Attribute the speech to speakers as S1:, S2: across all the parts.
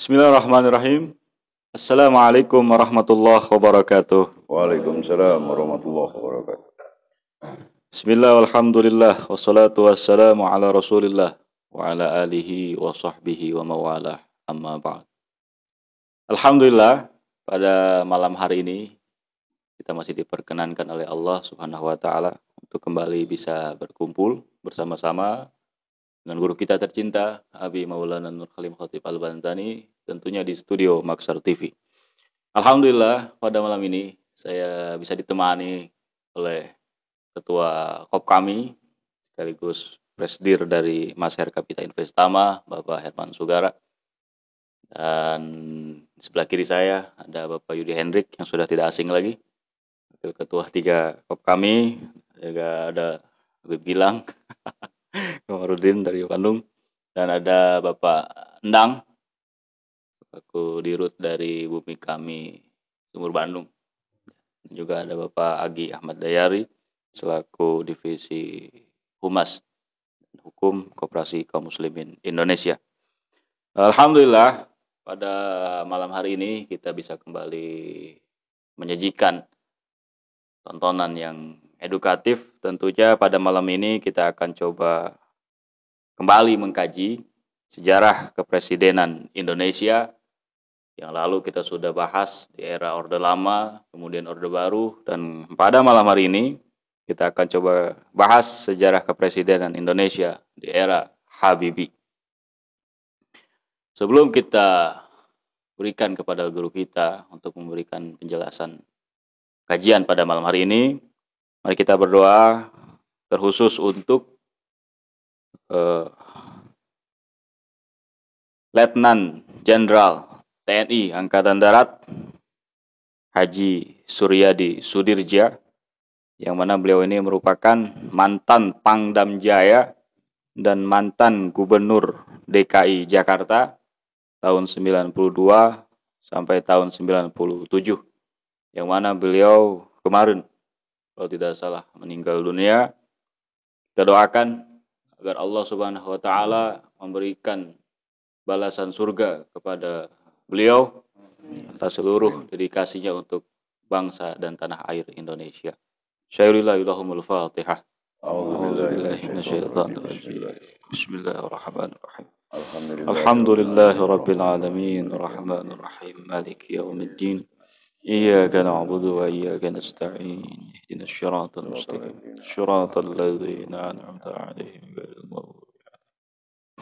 S1: Bismillahirrahmanirrahim. Assalamualaikum warahmatullahi wabarakatuh.
S2: Waalaikumsalam warahmatullahi wabarakatuh.
S1: Bismillah walhamdulillah wassalatu wassalamu ala Rasulillah wa ala alihi wa sahbihi wa mawalah. Amma ba'd. Alhamdulillah, pada malam hari ini kita masih diperkenankan oleh Allah Subhanahu wa taala untuk kembali bisa berkumpul bersama-sama dengan guru kita tercinta Abi Maulana Nur Khalim Khatib Al-Bantani, tentunya di studio Maksar TV. Alhamdulillah pada malam ini saya bisa ditemani oleh ketua KOP kami sekaligus Presdir dari Masyar Kapita Investama, Bapak Herman Sugara. Dan di sebelah kiri saya ada Bapak Yudi Hendrik yang sudah tidak asing lagi, Wakil Ketua 3 KOP kami. Juga ada Habib Gilang, Kamarudin dari Bandung, dan ada Bapak Endang, aku dirut dari Bumi Kami Sumur Bandung. Dan juga ada Bapak Agi Ahmad Dayari selaku Divisi Humas dan Hukum Koperasi Kaum Muslimin Indonesia. Alhamdulillah pada malam hari ini kita bisa kembali menyajikan tontonan yang edukatif. Tentunya pada malam ini kita akan coba kembali mengkaji sejarah kepresidenan Indonesia. Yang lalu kita sudah bahas di era Orde Lama, kemudian Orde Baru, dan pada malam hari ini kita akan coba bahas sejarah kepresidenan Indonesia di era Habibie. Sebelum kita berikan kepada guru kita untuk memberikan penjelasan kajian pada malam hari ini, mari kita berdoa terkhusus untuk Letnan Jenderal TNI Angkatan Darat Haji Suryadi Sudirja, yang mana beliau ini merupakan mantan Pangdam Jaya dan mantan Gubernur DKI Jakarta tahun 92 sampai tahun 97, yang mana beliau kemarin kalau tidak salah meninggal dunia. Kita doakan agar Allah Subhanahu wa taala memberikan balasan surga kepada beliau atas seluruh dedikasinya untuk bangsa dan tanah air Indonesia. Syairillahillahumul Fatihah. Bismillahirrahmanirrahim. Alhamdulillahirabbil alamin arrahmanir rahim maliki yaumiddin. Iyyaka na'budu wa iyyaka nasta'in. Ihdinas siratal mustaqim. Shiratal ladzina an'amta 'alaihim ghairil maghdubi 'alaihim.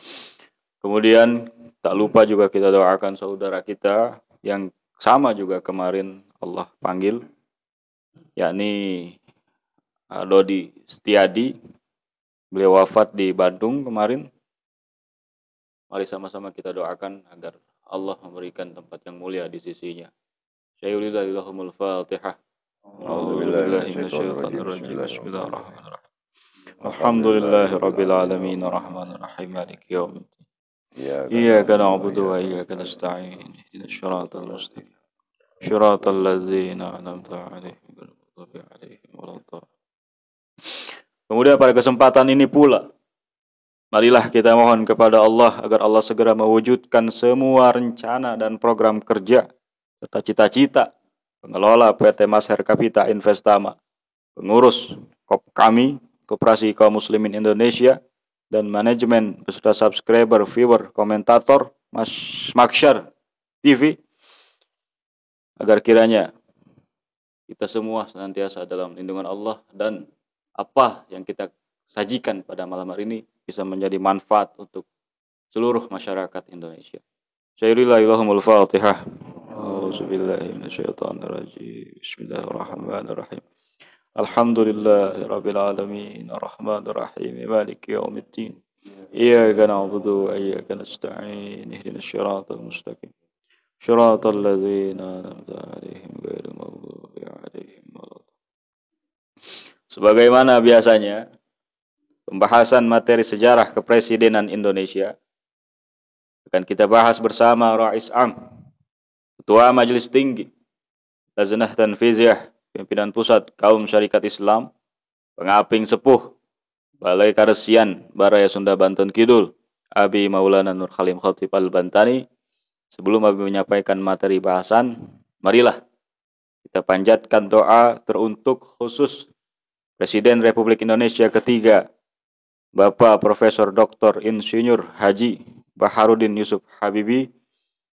S1: Kemudian tak lupa juga kita doakan saudara kita yang sama juga kemarin Allah panggil, yakni Dodi Setiadi. Beliau wafat di Bandung kemarin. Mari sama-sama kita doakan agar Allah memberikan tempat yang mulia di sisinya. Syairillahillahumul Fatihah. A'udzubillahi minasyaitonir rajim. Bismillahirrahmanirrahim. Alhamdulillahirabbil alamin arrahmanir rahim maliki yaumiddin. Iyyaka na'budu wa iyyaka nasta'in. Ihdinas siratal mustaqim. Shiratal ladzina an'amta 'alaihim ghairil maghdubi 'alaihim waladdallin. Kemudian pada kesempatan ini pula, marilah kita mohon kepada Allah agar Allah segera mewujudkan semua rencana dan program kerja serta cita-cita pengelola PT Masyar Kapita Investama, pengurus KOP kami, Koperasi Kaum Muslimin Indonesia, dan manajemen beserta subscriber, viewer, komentator Maksar TV, agar kiranya kita semua senantiasa dalam lindungan Allah dan apa yang kita sajikan pada malam hari ini bisa menjadi manfaat untuk seluruh masyarakat Indonesia. Syairillahillahumul Fatihah. A'udzubillahi minasyaitonir rajim. Bismillahirrahmanirrahim. Alhamdulillahirabbil alamin arrahmanir rahim maliki yaumiddin. Iyyaka na'budu wa iyyaka nasta'in. Ihdinas siratal mustaqim. Shiratal ladzina an'amta 'alaihim ghairil maghdubi 'alaihim waladdallin. Sebagaimana biasanya, pembahasan materi sejarah kepresidenan Indonesia akan kita bahas bersama Rais Am, Ketua Majelis Tinggi, Lajnah Tanfiziyah, Pimpinan Pusat Kaum Syarikat Islam, Pengaping Sepuh, Balai Karesian Baraya Sunda Banten Kidul, Abi Maulana Nur Khalim Khatib Al-Bantani, Sebelum Abi menyampaikan materi bahasan, marilah kita panjatkan doa teruntuk khusus Presiden Republik Indonesia ketiga, Bapak Profesor Dr. Insinyur Haji Baharudin Yusuf Habibie,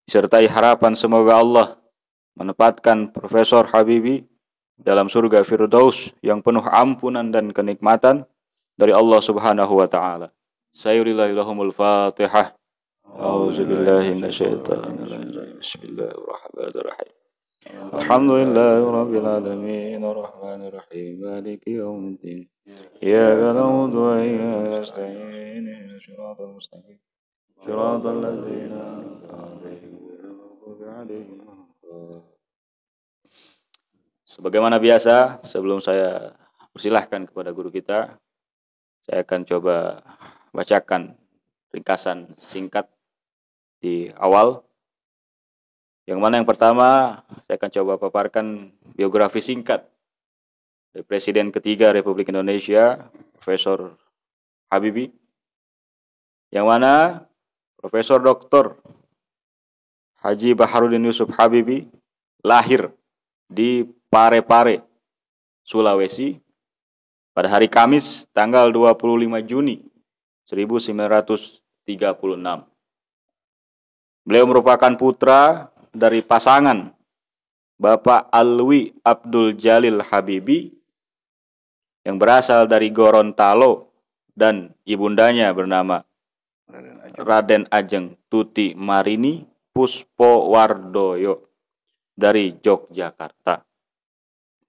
S1: disertai harapan semoga Allah menempatkan Profesor Habibie dalam surga Firdaus yang penuh ampunan dan kenikmatan dari Allah Subhanahu wa taala. Sayurillahilahumul Fatihah. A'udzubillahi minasyaitonirrajim. Bismillahirrahmanirrahim. Alhamdulillahirabbil alamin arrahmanir rahim maliki yaumiddin. Iyyaka na'budu wa iyyaka nasta'in ihdinas siratal mustaqim. Siratal ladzina an'amta 'alaihim ghairil maghdubi 'alaihim waladdallin. Sebagaimana biasa, sebelum saya persilahkan kepada guru kita, saya akan coba bacakan ringkasan singkat di awal. Yang mana yang pertama, saya akan coba paparkan biografi singkat dari Presiden ketiga Republik Indonesia, Profesor Habibie. Yang mana Profesor Dr. Haji Baharudin Yusuf Habibie lahir di Parepare, Sulawesi pada hari Kamis tanggal 25 Juni 1936. Beliau merupakan putra dari pasangan Bapak Alwi Abdul Jalil Habibie yang berasal dari Gorontalo dan ibundanya bernama Raden Ajeng Tuti Marini Puspowardoyo dari Yogyakarta.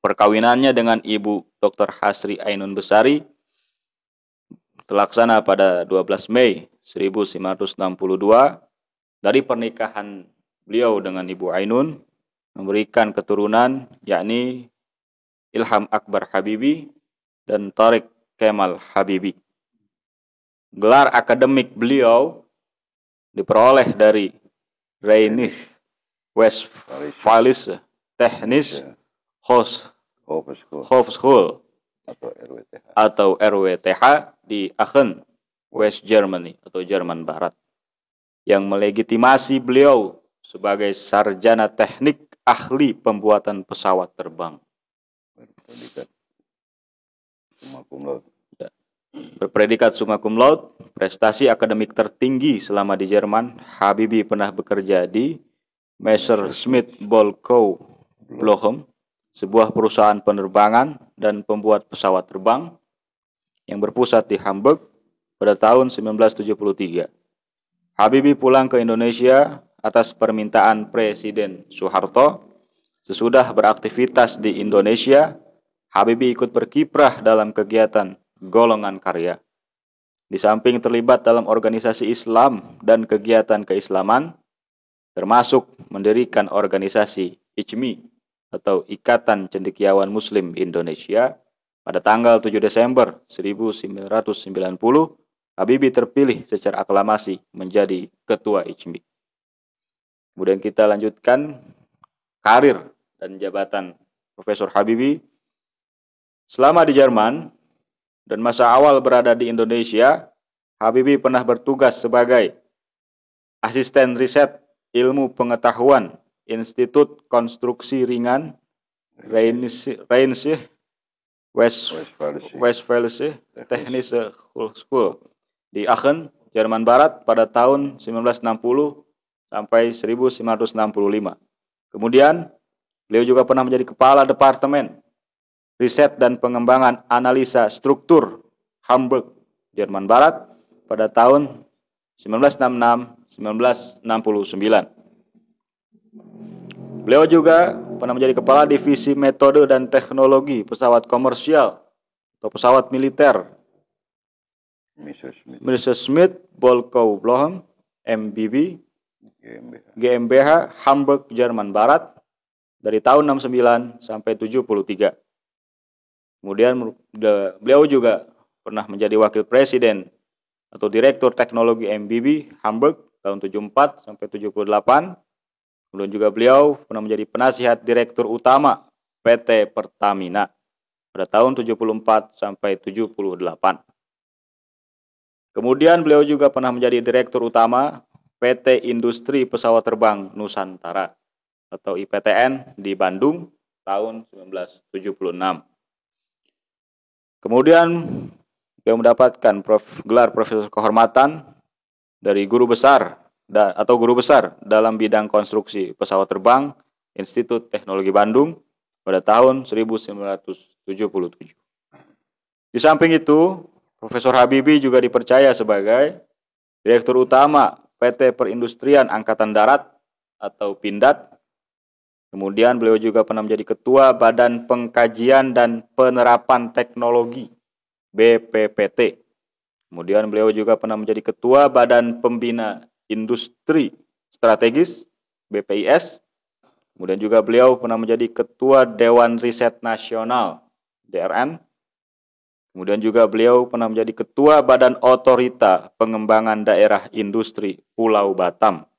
S1: Perkawinannya dengan Ibu Dr. Hasri Ainun Besari terlaksana pada 12 Mei 1962. Dari pernikahan beliau dengan Ibu Ainun memberikan keturunan yakni Ilham Akbar Habibie dan Tariq Kemal Habibie. Gelar akademik beliau diperoleh dari Rheinische Westfalische Technische Hochschule atau RWTH di Aachen, West Germany atau Jerman Barat, yang melegitimasi beliau sebagai sarjana teknik ahli pembuatan pesawat terbang. Berpredikat summa cum laude, prestasi akademik tertinggi selama di Jerman, Habibie pernah bekerja di Messerschmitt Bölkow Blohem, sebuah perusahaan penerbangan dan pembuat pesawat terbang yang berpusat di Hamburg pada tahun 1973. Habibie pulang ke Indonesia atas permintaan Presiden Soeharto. Sesudah beraktivitas di Indonesia, Habibie ikut berkiprah dalam kegiatan golongan karya. Di samping terlibat dalam organisasi Islam dan kegiatan keislaman, termasuk mendirikan organisasi ICMI atau Ikatan Cendekiawan Muslim Indonesia. Pada tanggal 7 Desember 1990, Habibie terpilih secara aklamasi menjadi ketua ICMI. Kemudian kita lanjutkan karir dan jabatan Profesor Habibie. Selama di Jerman dan masa awal berada di Indonesia, Habibie pernah bertugas sebagai asisten riset ilmu pengetahuan Institut Konstruksi Ringan Rheinische Westfalische Technische Hochschule di Aachen, Jerman Barat pada tahun 1960 sampai 1965. Kemudian, beliau juga pernah menjadi kepala Departemen Riset dan Pengembangan Analisa Struktur Hamburg, Jerman Barat pada tahun 1966-1969. Beliau juga pernah menjadi kepala divisi metode dan teknologi pesawat komersial atau pesawat militer Messerschmitt Bölkow Blohem MBB GmbH Hamburg, Jerman Barat dari tahun 69 sampai 73. Kemudian beliau juga pernah menjadi wakil presiden atau direktur teknologi MBB Hamburg tahun 74 sampai 78. Kemudian juga beliau pernah menjadi penasihat direktur utama PT Pertamina pada tahun 74 sampai 78. Kemudian beliau juga pernah menjadi direktur utama PT Industri Pesawat Terbang Nusantara atau IPTN di Bandung tahun 1976. Kemudian beliau mendapatkan gelar profesor kehormatan dari guru besar dalam bidang konstruksi pesawat terbang Institut Teknologi Bandung pada tahun 1977. Di samping itu, Profesor Habibie juga dipercaya sebagai Direktur Utama PT Perindustrian Angkatan Darat atau Pindad. Kemudian beliau juga pernah menjadi Ketua Badan Pengkajian dan Penerapan Teknologi BPPT. Kemudian beliau juga pernah menjadi Ketua Badan Pembina Industri Strategis BPIS. Kemudian juga beliau pernah menjadi Ketua Dewan Riset Nasional DRN. Kemudian juga beliau pernah menjadi Ketua Badan Otorita Pengembangan Daerah Industri Pulau Batam.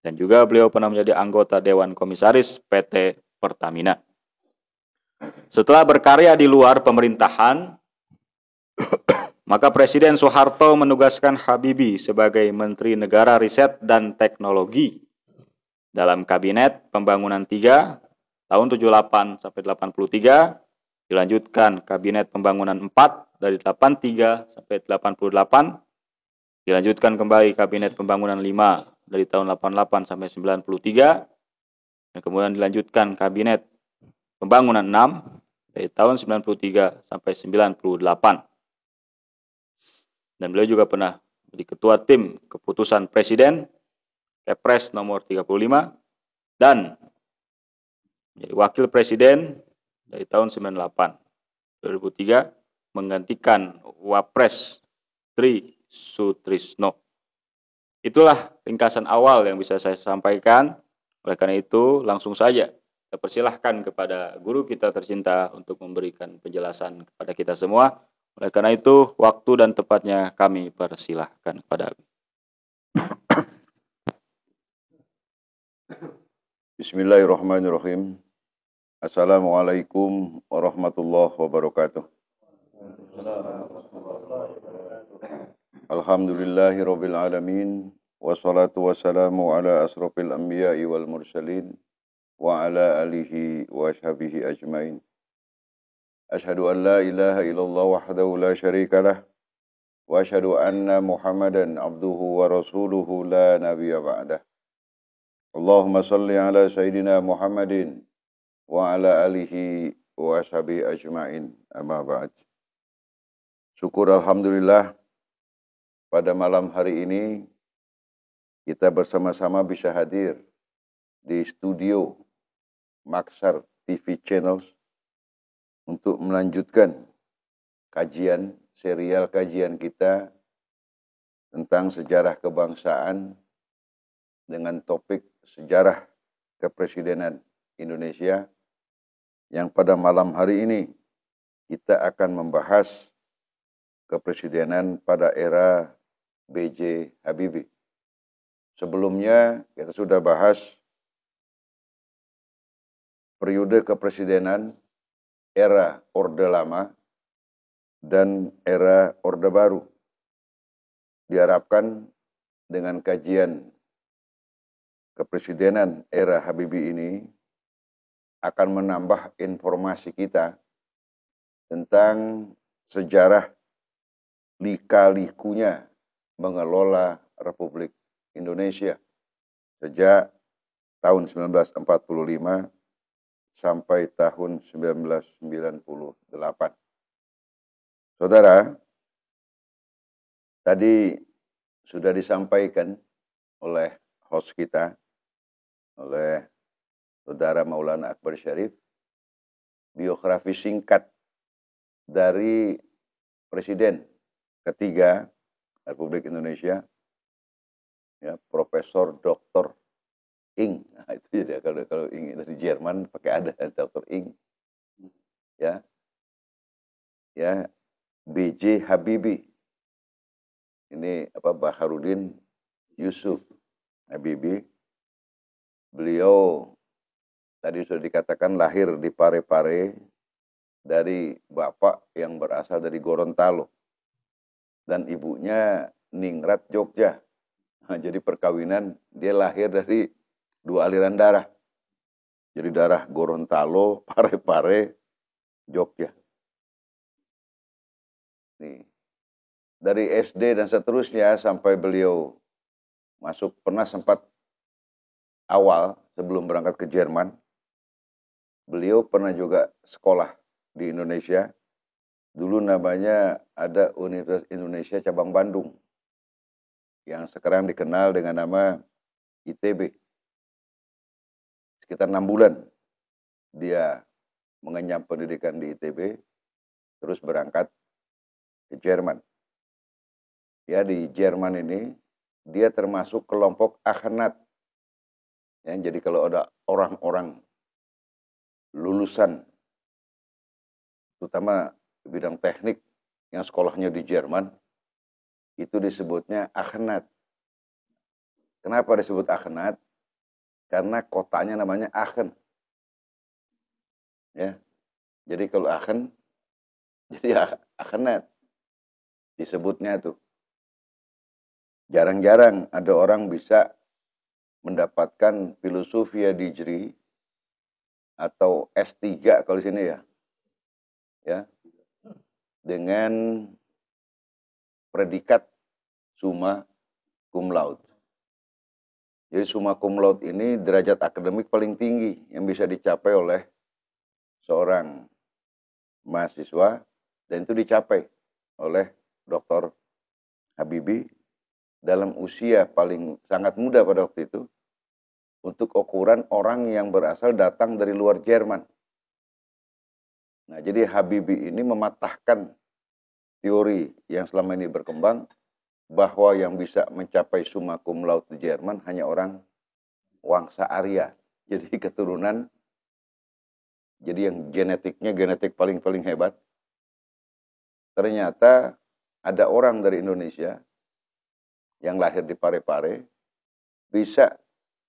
S1: Dan juga beliau pernah menjadi anggota Dewan Komisaris PT Pertamina. Setelah berkarya di luar pemerintahan, maka Presiden Soeharto menugaskan Habibie sebagai Menteri Negara Riset dan Teknologi dalam Kabinet Pembangunan 3 tahun 78 sampai 83, dilanjutkan Kabinet Pembangunan 4 dari 83 sampai 88, dilanjutkan kembali Kabinet Pembangunan 5 dari tahun 88 sampai 93, dan kemudian dilanjutkan Kabinet Pembangunan 6 dari tahun 93 sampai 98. Dan beliau juga pernah menjadi Ketua Tim Keputusan Presiden Kepres nomor 35 dan menjadi Wakil Presiden dari tahun 98 2003 menggantikan Wapres Tri Sutrisno. Itulah ringkasan awal yang bisa saya sampaikan. Oleh karena itu, langsung saja saya persilahkan kepada guru kita tercinta untuk memberikan penjelasan kepada kita semua. Oleh karena itu, waktu dan tepatnya kami persilahkan kepada
S2: Bismillahirrahmanirrahim. Assalamualaikum warahmatullahi wabarakatuh. Alhamdulillahirabbil alamin. Wassalatu wassalamu ala asrofil anbiya'i wal mursalin wa ala alihi wa ashabihi ajmain. Ashhadu an la ilaha illallah wahdahu la syarika lah wa ashhadu anna Muhammadan abduhu wa rasuluhu la nabiyya ba'dah. Allahumma salli ala sayyidina Muhammadin wa ala alihi wa ashabihi ajmain. Amma ba'd. Syukur alhamdulillah pada malam hari ini kita bersama-sama bisa hadir di studio Maksar TV Channels untuk melanjutkan serial kajian kita tentang sejarah kebangsaan dengan topik sejarah kepresidenan Indonesia, yang pada malam hari ini kita akan membahas kepresidenan pada era B.J. Habibie. Sebelumnya kita sudah bahas periode kepresidenan era Orde Lama dan era Orde Baru. Diharapkan dengan kajian kepresidenan era Habibie ini akan menambah informasi kita tentang sejarah lika-likunya mengelola Republik Indonesia sejak tahun 1945 sampai tahun 1998. Saudara, tadi sudah disampaikan oleh host kita, oleh Saudara Maulana Akbar Syarif, biografi singkat dari Presiden ketiga Republik Indonesia, ya, Profesor Dr. Ing. Nah, itu ya, kalau Ing dari Jerman pakai ada Dr. Ing. Ya. Ya, B.J. Habibie. Ini Baharudin Yusuf Habibie. Beliau tadi sudah dikatakan lahir di Parepare dari bapak yang berasal dari Gorontalo dan ibunya Ningrat Jogja. Nah, jadi perkawinan dia lahir dari dua aliran darah. Jadi darah Gorontalo, Parepare, Jogja. Nih, dari SD dan seterusnya sampai beliau pernah sempat awal sebelum berangkat ke Jerman, beliau pernah juga sekolah di Indonesia. Dulu namanya ada Universitas Indonesia Cabang Bandung, yang sekarang dikenal dengan nama ITB. Sekitar 6 bulan dia mengenyam pendidikan di ITB, terus berangkat ke Jerman. Ya, di Jerman ini dia termasuk kelompok Akhenat. Ya, jadi kalau ada orang-orang lulusan, terutama di bidang teknik yang sekolahnya di Jerman, itu disebutnya Akhenat. Kenapa disebut Akhenat? Karena kotanya namanya Aachen. Ya, jadi kalau Aachen, jadi Akhenat disebutnya tuh. Jarang-jarang ada orang bisa mendapatkan filosofi Digri atau S3 kalau di sini ya. Ya, dengan predikat summa cum laude. Jadi summa cum laude ini derajat akademik paling tinggi yang bisa dicapai oleh seorang mahasiswa, dan itu dicapai oleh Dr. Habibie dalam usia paling sangat muda pada waktu itu, untuk ukuran orang yang berasal datang dari luar Jerman. Nah, jadi Habibie ini mematahkan teori yang selama ini berkembang, bahwa yang bisa mencapai summa cum laude di Jerman hanya orang Wangsa Arya. Jadi keturunan, jadi yang genetiknya genetik paling hebat. Ternyata ada orang dari Indonesia yang lahir di Parepare bisa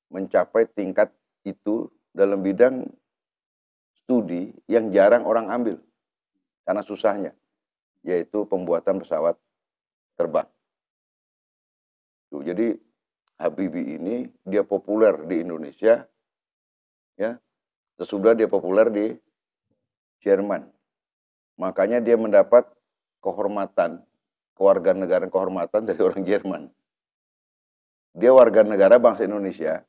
S2: mencapai tingkat itu dalam bidang studi yang jarang orang ambil karena susahnya, yaitu pembuatan pesawat terbang. Tuh, jadi Habibie ini dia populer di Indonesia, ya, sesudah dia populer di Jerman. Makanya dia mendapat kehormatan, kewarganegaraan kehormatan dari orang Jerman. Dia warga negara bangsa Indonesia,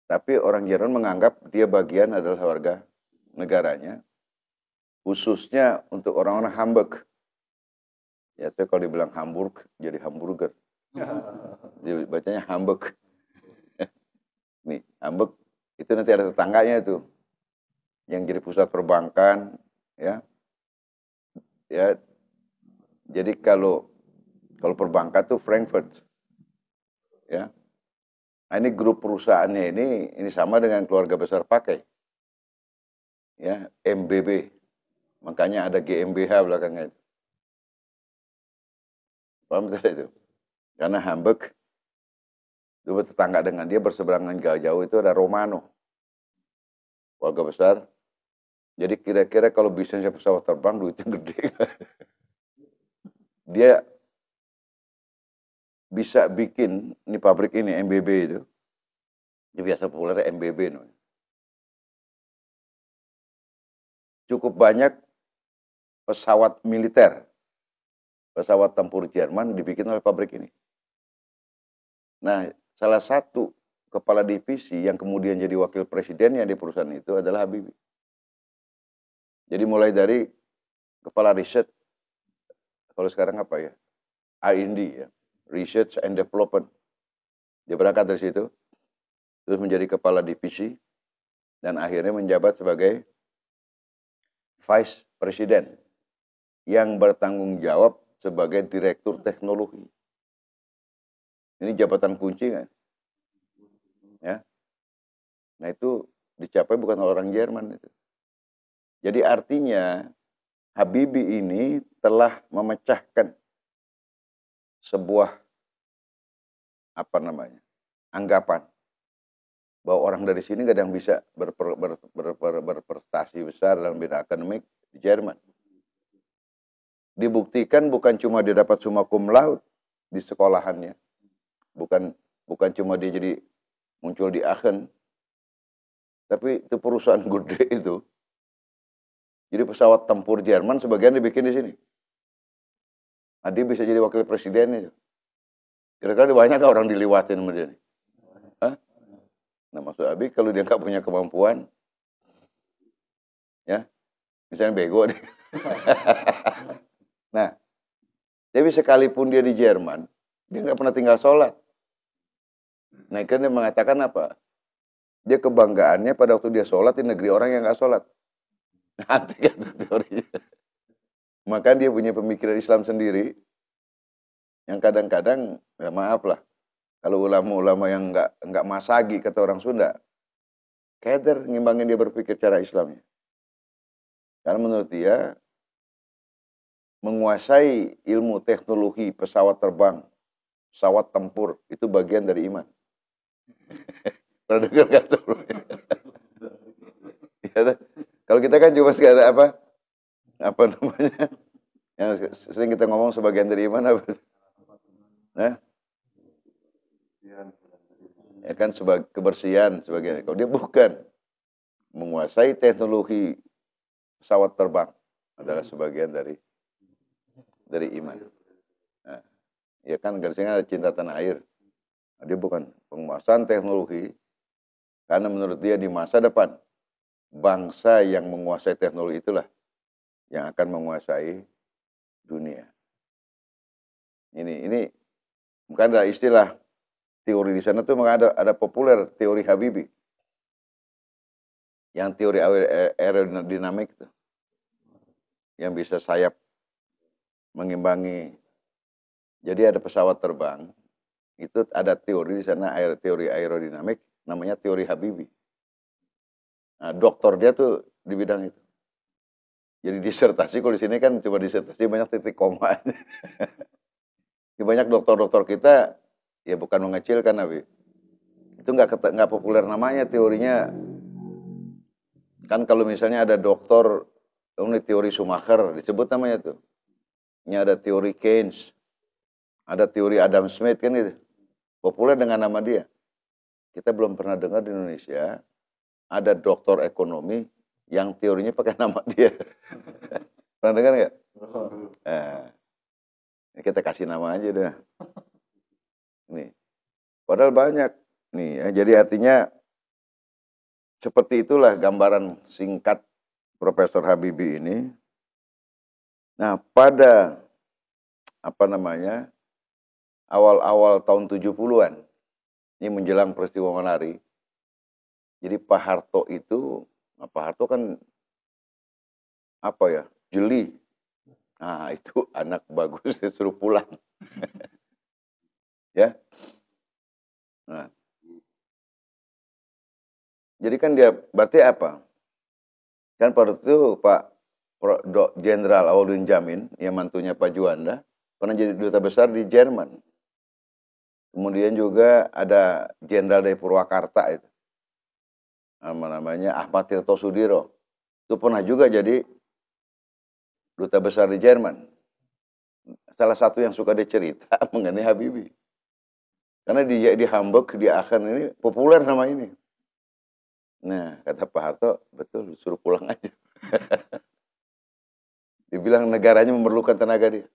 S2: tapi orang Jerman menganggap dia bagian adalah warga negaranya, khususnya untuk orang-orang Hamburg. Ya, itu kalau dibilang Hamburg, jadi hamburger. Jadi bacanya Hamburg. Nih, Hamburg itu nanti ada tetangganya itu, yang jadi pusat perbankan, ya. Ya, jadi kalau perbankan tuh Frankfurt, ya. Nah, ini grup perusahaannya ini sama dengan keluarga besar pakai, ya, MBB. Makanya ada GmbH belakangnya itu. Paham tidak itu? Karena Hamburg itu tetangga dengan dia, berseberangan jauh-jauh itu ada Romano, keluarga besar. Jadi kira-kira kalau bisnisnya pesawat terbang duitnya gede. Dia bisa bikin ini pabrik ini MBB itu. Dia biasa populer MBB. Cukup banyak pesawat militer, pesawat tempur Jerman dibikin oleh pabrik ini. Nah, salah satu kepala divisi yang kemudian jadi wakil presidennya di perusahaan itu adalah Habibie. Jadi mulai dari kepala riset, kalau sekarang apa ya, R&D ya, Research and Development. Dia berangkat dari situ, terus menjadi kepala divisi, dan akhirnya menjabat sebagai Vice President yang bertanggung jawab sebagai Direktur Teknologi. Ini jabatan kunci kan? Ya. Nah, itu dicapai bukan oleh orang Jerman itu. Jadi artinya Habibie ini telah memecahkan sebuah anggapan bahwa orang dari sini gak ada yang bisa berprestasi besar dalam bidang akademik di Jerman. Dibuktikan bukan cuma dia dapat summa cum laude di sekolahannya, Bukan cuma dia jadi muncul di Aachen, tapi itu perusahaan gede itu. Jadi pesawat tempur Jerman sebagian dibikin di sini. Nah, dia bisa jadi wakil presiden itu. Kira-kira banyak gak orang diliwatin sama dia? Hah? Nah, maksud Abi kalau dia nggak punya kemampuan, ya, misalnya bego deh. Nah, tapi sekalipun dia di Jerman, dia nggak pernah tinggal sholat. Nah, kan dia mengatakan apa? Dia kebanggaannya pada waktu dia sholat di negeri orang yang nggak sholat. Nanti kan teorinya. Maka dia punya pemikiran Islam sendiri, yang kadang-kadang, ya maaf lah, kalau ulama-ulama yang nggak masagi kata orang Sunda, keder ngimbangin dia berpikir cara Islamnya. Karena menurut dia, menguasai ilmu teknologi pesawat terbang, pesawat tempur, itu bagian dari iman. Pernah dengar nggak tuh? Ya, kalau kita kan cuma sekarang apa namanya, yang sering kita ngomong sebagian dari iman apa? Nah, ya kan sebagai kebersihan sebagian. Kalau dia bukan menguasai teknologi pesawat terbang adalah sebagian dari iman. Nah, ya kan garisnya ada cinta tanah air. Nah, dia bukan penguasaan teknologi, karena menurut dia di masa depan bangsa yang menguasai teknologi itulah yang akan menguasai dunia. Ini bukan ada istilah teori di sana tuh ada populer teori Habibie. Yang teori aerodinamik itu. Yang bisa sayap mengimbangi. Jadi ada pesawat terbang, itu ada teori di sana, teori aerodinamik, namanya teori Habibie. Nah, doktor dia tuh di bidang itu. Jadi disertasi, kalau di sini kan cuma disertasi banyak titik koma. Banyak dokter-dokter kita, ya bukan mengecilkan, Nabi. Itu nggak populer namanya teorinya. Kan kalau misalnya ada dokter, ini teori Schumacher, disebut namanya tuh. Ini ada teori Keynes, ada teori Adam Smith, kan gitu. Populer dengan nama dia. Kita belum pernah dengar di Indonesia, ada dokter ekonomi yang teorinya pakai nama dia. Pernah dengar nggak? Nah, kita kasih nama aja dah. Nih, padahal banyak. Nih, ya, jadi artinya seperti itulah gambaran singkat Profesor Habibie ini. Nah, pada awal-awal tahun 70-an, ini menjelang peristiwa Menari. Jadi Pak Harto itu, Pak Harto kan jeli. Nah, itu anak bagus disuruh pulang. Ya. Nah. Jadi kan dia berarti apa? Kan pada itu Pak Jenderal Auwodin Djamin, yang mantunya Pak Juanda, pernah jadi duta besar di Jerman. Kemudian juga ada Jenderal dari Purwakarta itu. Namanya Ahmad Tirto Sudiro. Itu pernah juga jadi duta besar di Jerman. Salah satu yang suka dia cerita mengenai Habibie. Karena di Hamburg, di Aachen ini populer nama ini. Nah, kata Pak Harto, betul, suruh pulang aja. Dibilang negaranya memerlukan tenaga dia.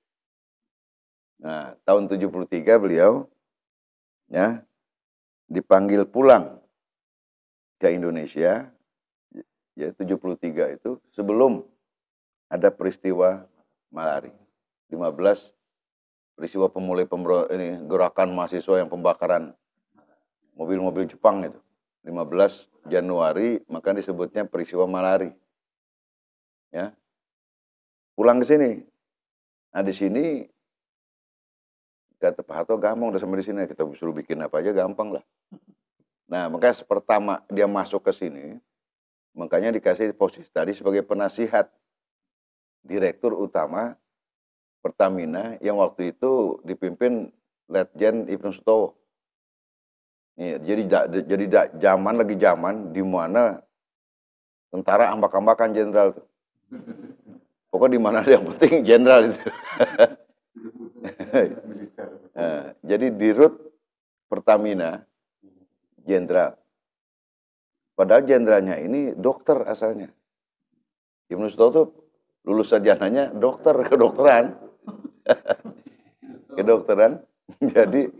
S2: Nah, tahun 73 beliau ya dipanggil pulang ke Indonesia. Ya, 73 itu sebelum ada peristiwa Malari. 15 peristiwa gerakan mahasiswa yang pembakaran mobil-mobil Jepang itu. 15 Januari, maka disebutnya peristiwa Malari. Ya. Pulang ke sini. Nah, di sini kata Pak Harto, gampang udah sampai di sini, kita suruh bikin apa aja gampang lah. Nah, makanya pertama dia masuk ke sini, makanya dikasih posisi tadi sebagai penasihat direktur utama Pertamina yang waktu itu dipimpin Letjen Ibnu Sutowo. Jadi zaman di mana tentara ambak-ambakan jenderal tuh. Pokoknya di mana yang penting jenderal itu. Nah, jadi dirut Pertamina jenderal. Padahal jenderalnya ini dokter asalnya. Ibnu Sutopo lulus sarjananya dokter, kedokteran. Kedokteran. Jadi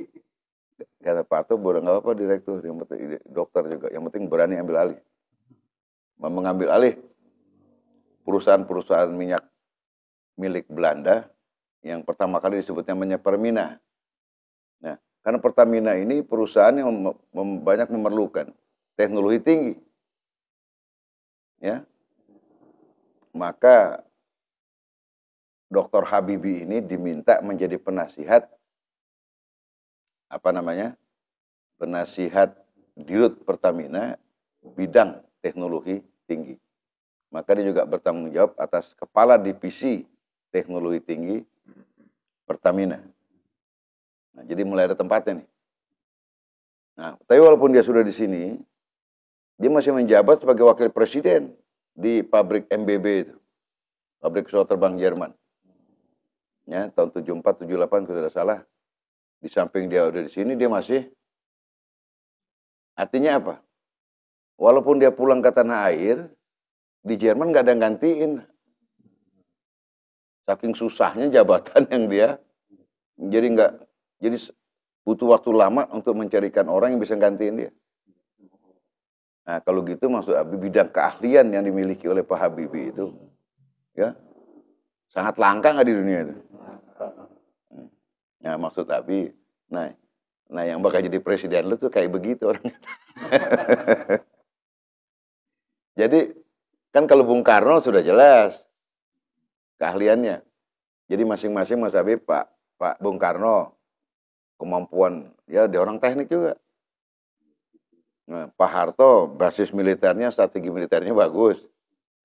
S2: kata Pak Harto, boleh nggak apa direktur, yang penting dokter juga, yang penting berani ambil alih. Mengambil alih perusahaan-perusahaan minyak milik Belanda yang pertama kali disebutnya namanya Permina. Nah, karena Pertamina ini perusahaan yang banyak memerlukan teknologi tinggi, ya, maka Dr. Habibie ini diminta menjadi penasihat penasihat Dirut Pertamina bidang teknologi tinggi. Maka dia juga bertanggung jawab atas kepala divisi teknologi tinggi Pertamina. Nah, jadi mulai ada tempatnya nih. Nah, tapi walaupun dia sudah di sini, dia masih menjabat sebagai wakil presiden di pabrik MBB itu, pabrik pesawat terbang Jerman. Ya, tahun 74, 78 kalau tidak salah. Di samping dia udah di sini, dia masih. Artinya apa? Walaupun dia pulang ke tanah air, di Jerman nggak ada yang gantiin. Saking susahnya jabatan yang dia, jadi butuh waktu lama untuk mencarikan orang yang bisa gantiin dia. Nah, kalau gitu maksud Habibie, bidang keahlian yang dimiliki oleh Pak Habibie itu, ya, sangat langka nggak di dunia itu. Nah, maksud Habibie, nah yang bakal jadi presiden lu tuh kayak begitu orangnya. Jadi kan kalau Bung Karno sudah jelas keahliannya. Jadi masing-masing Mas Habib, Pak Bung Karno kemampuan, ya dia orang teknik juga. Nah, Pak Harto basis militernya, strategi militernya bagus.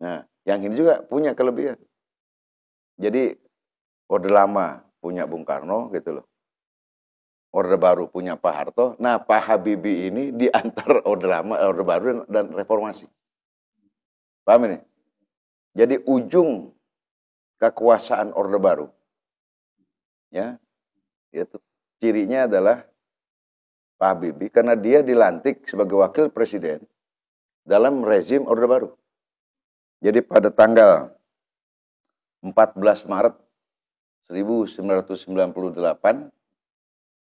S2: Nah, yang ini juga punya kelebihan. Jadi orde lama punya Bung Karno gitu loh. Orde baru punya Pak Harto. Nah, Pak Habibie ini di antar orde lama, orde baru dan reformasi. Paham ini? Jadi ujung kekuasaan orde baru, ya, itu cirinya adalah Pak Habibie karena dia dilantik sebagai wakil presiden dalam rezim orde baru. Jadi pada tanggal 14 Maret 1998,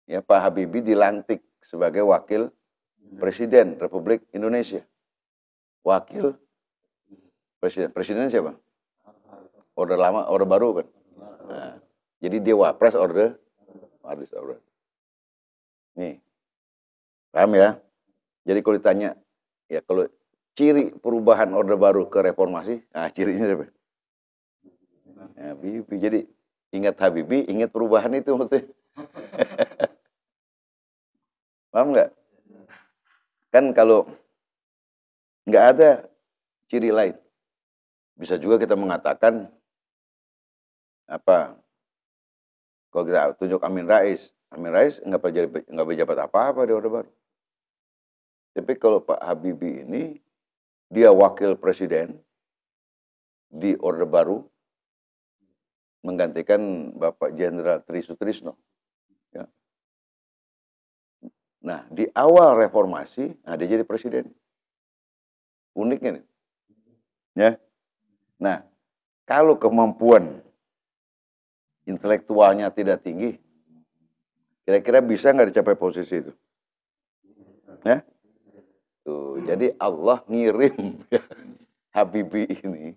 S2: ya, Pak Habibie dilantik sebagai wakil presiden Republik Indonesia. Wakil presiden. Presiden siapa? Orde lama, orde baru kan. Nah, jadi dia wapres orde. Nih, paham ya? Jadi kalau ditanya, ya kalau ciri perubahan orde baru ke reformasi, nah cirinya siapa? Ya, Habibie. Jadi ingat Habibie, ingat perubahan itu maksudnya. Paham nggak? Kan kalau nggak ada ciri lain, bisa juga kita mengatakan apa? Kalau kita tunjuk Amin Rais nggak berjabat apa-apa di orde baru. Tapi kalau Pak Habibie ini dia wakil presiden di orde baru menggantikan Bapak Jenderal Tri Sutrisno. Ya. Nah, di awal reformasi, nah dia jadi presiden. Uniknya nih. Ya. Nah, kalau kemampuan intelektualnya tidak tinggi, kira-kira bisa nggak dicapai posisi itu? Ya? Tuh, jadi Allah ngirim Habibie ini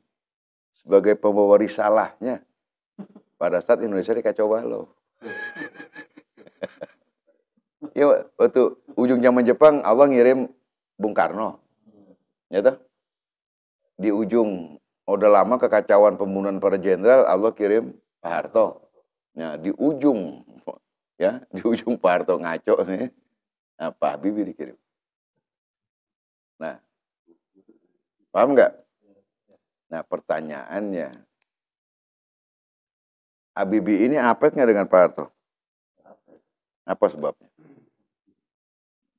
S2: sebagai pembawa risalahnya pada saat Indonesia dikacau balau. Ya, waktu ujung zaman Jepang Allah ngirim Bung Karno. Ya toh? Di ujung Orde Lama kekacauan pembunuhan para jenderal Allah kirim Pak Harto. Nah, di ujung Pak Harto ngaco nih. Nah, Pak Habibie dikirim. Nah, paham nggak? Nah, pertanyaannya, Habibie ini apes nggak dengan Pak Harto? Apa sebabnya?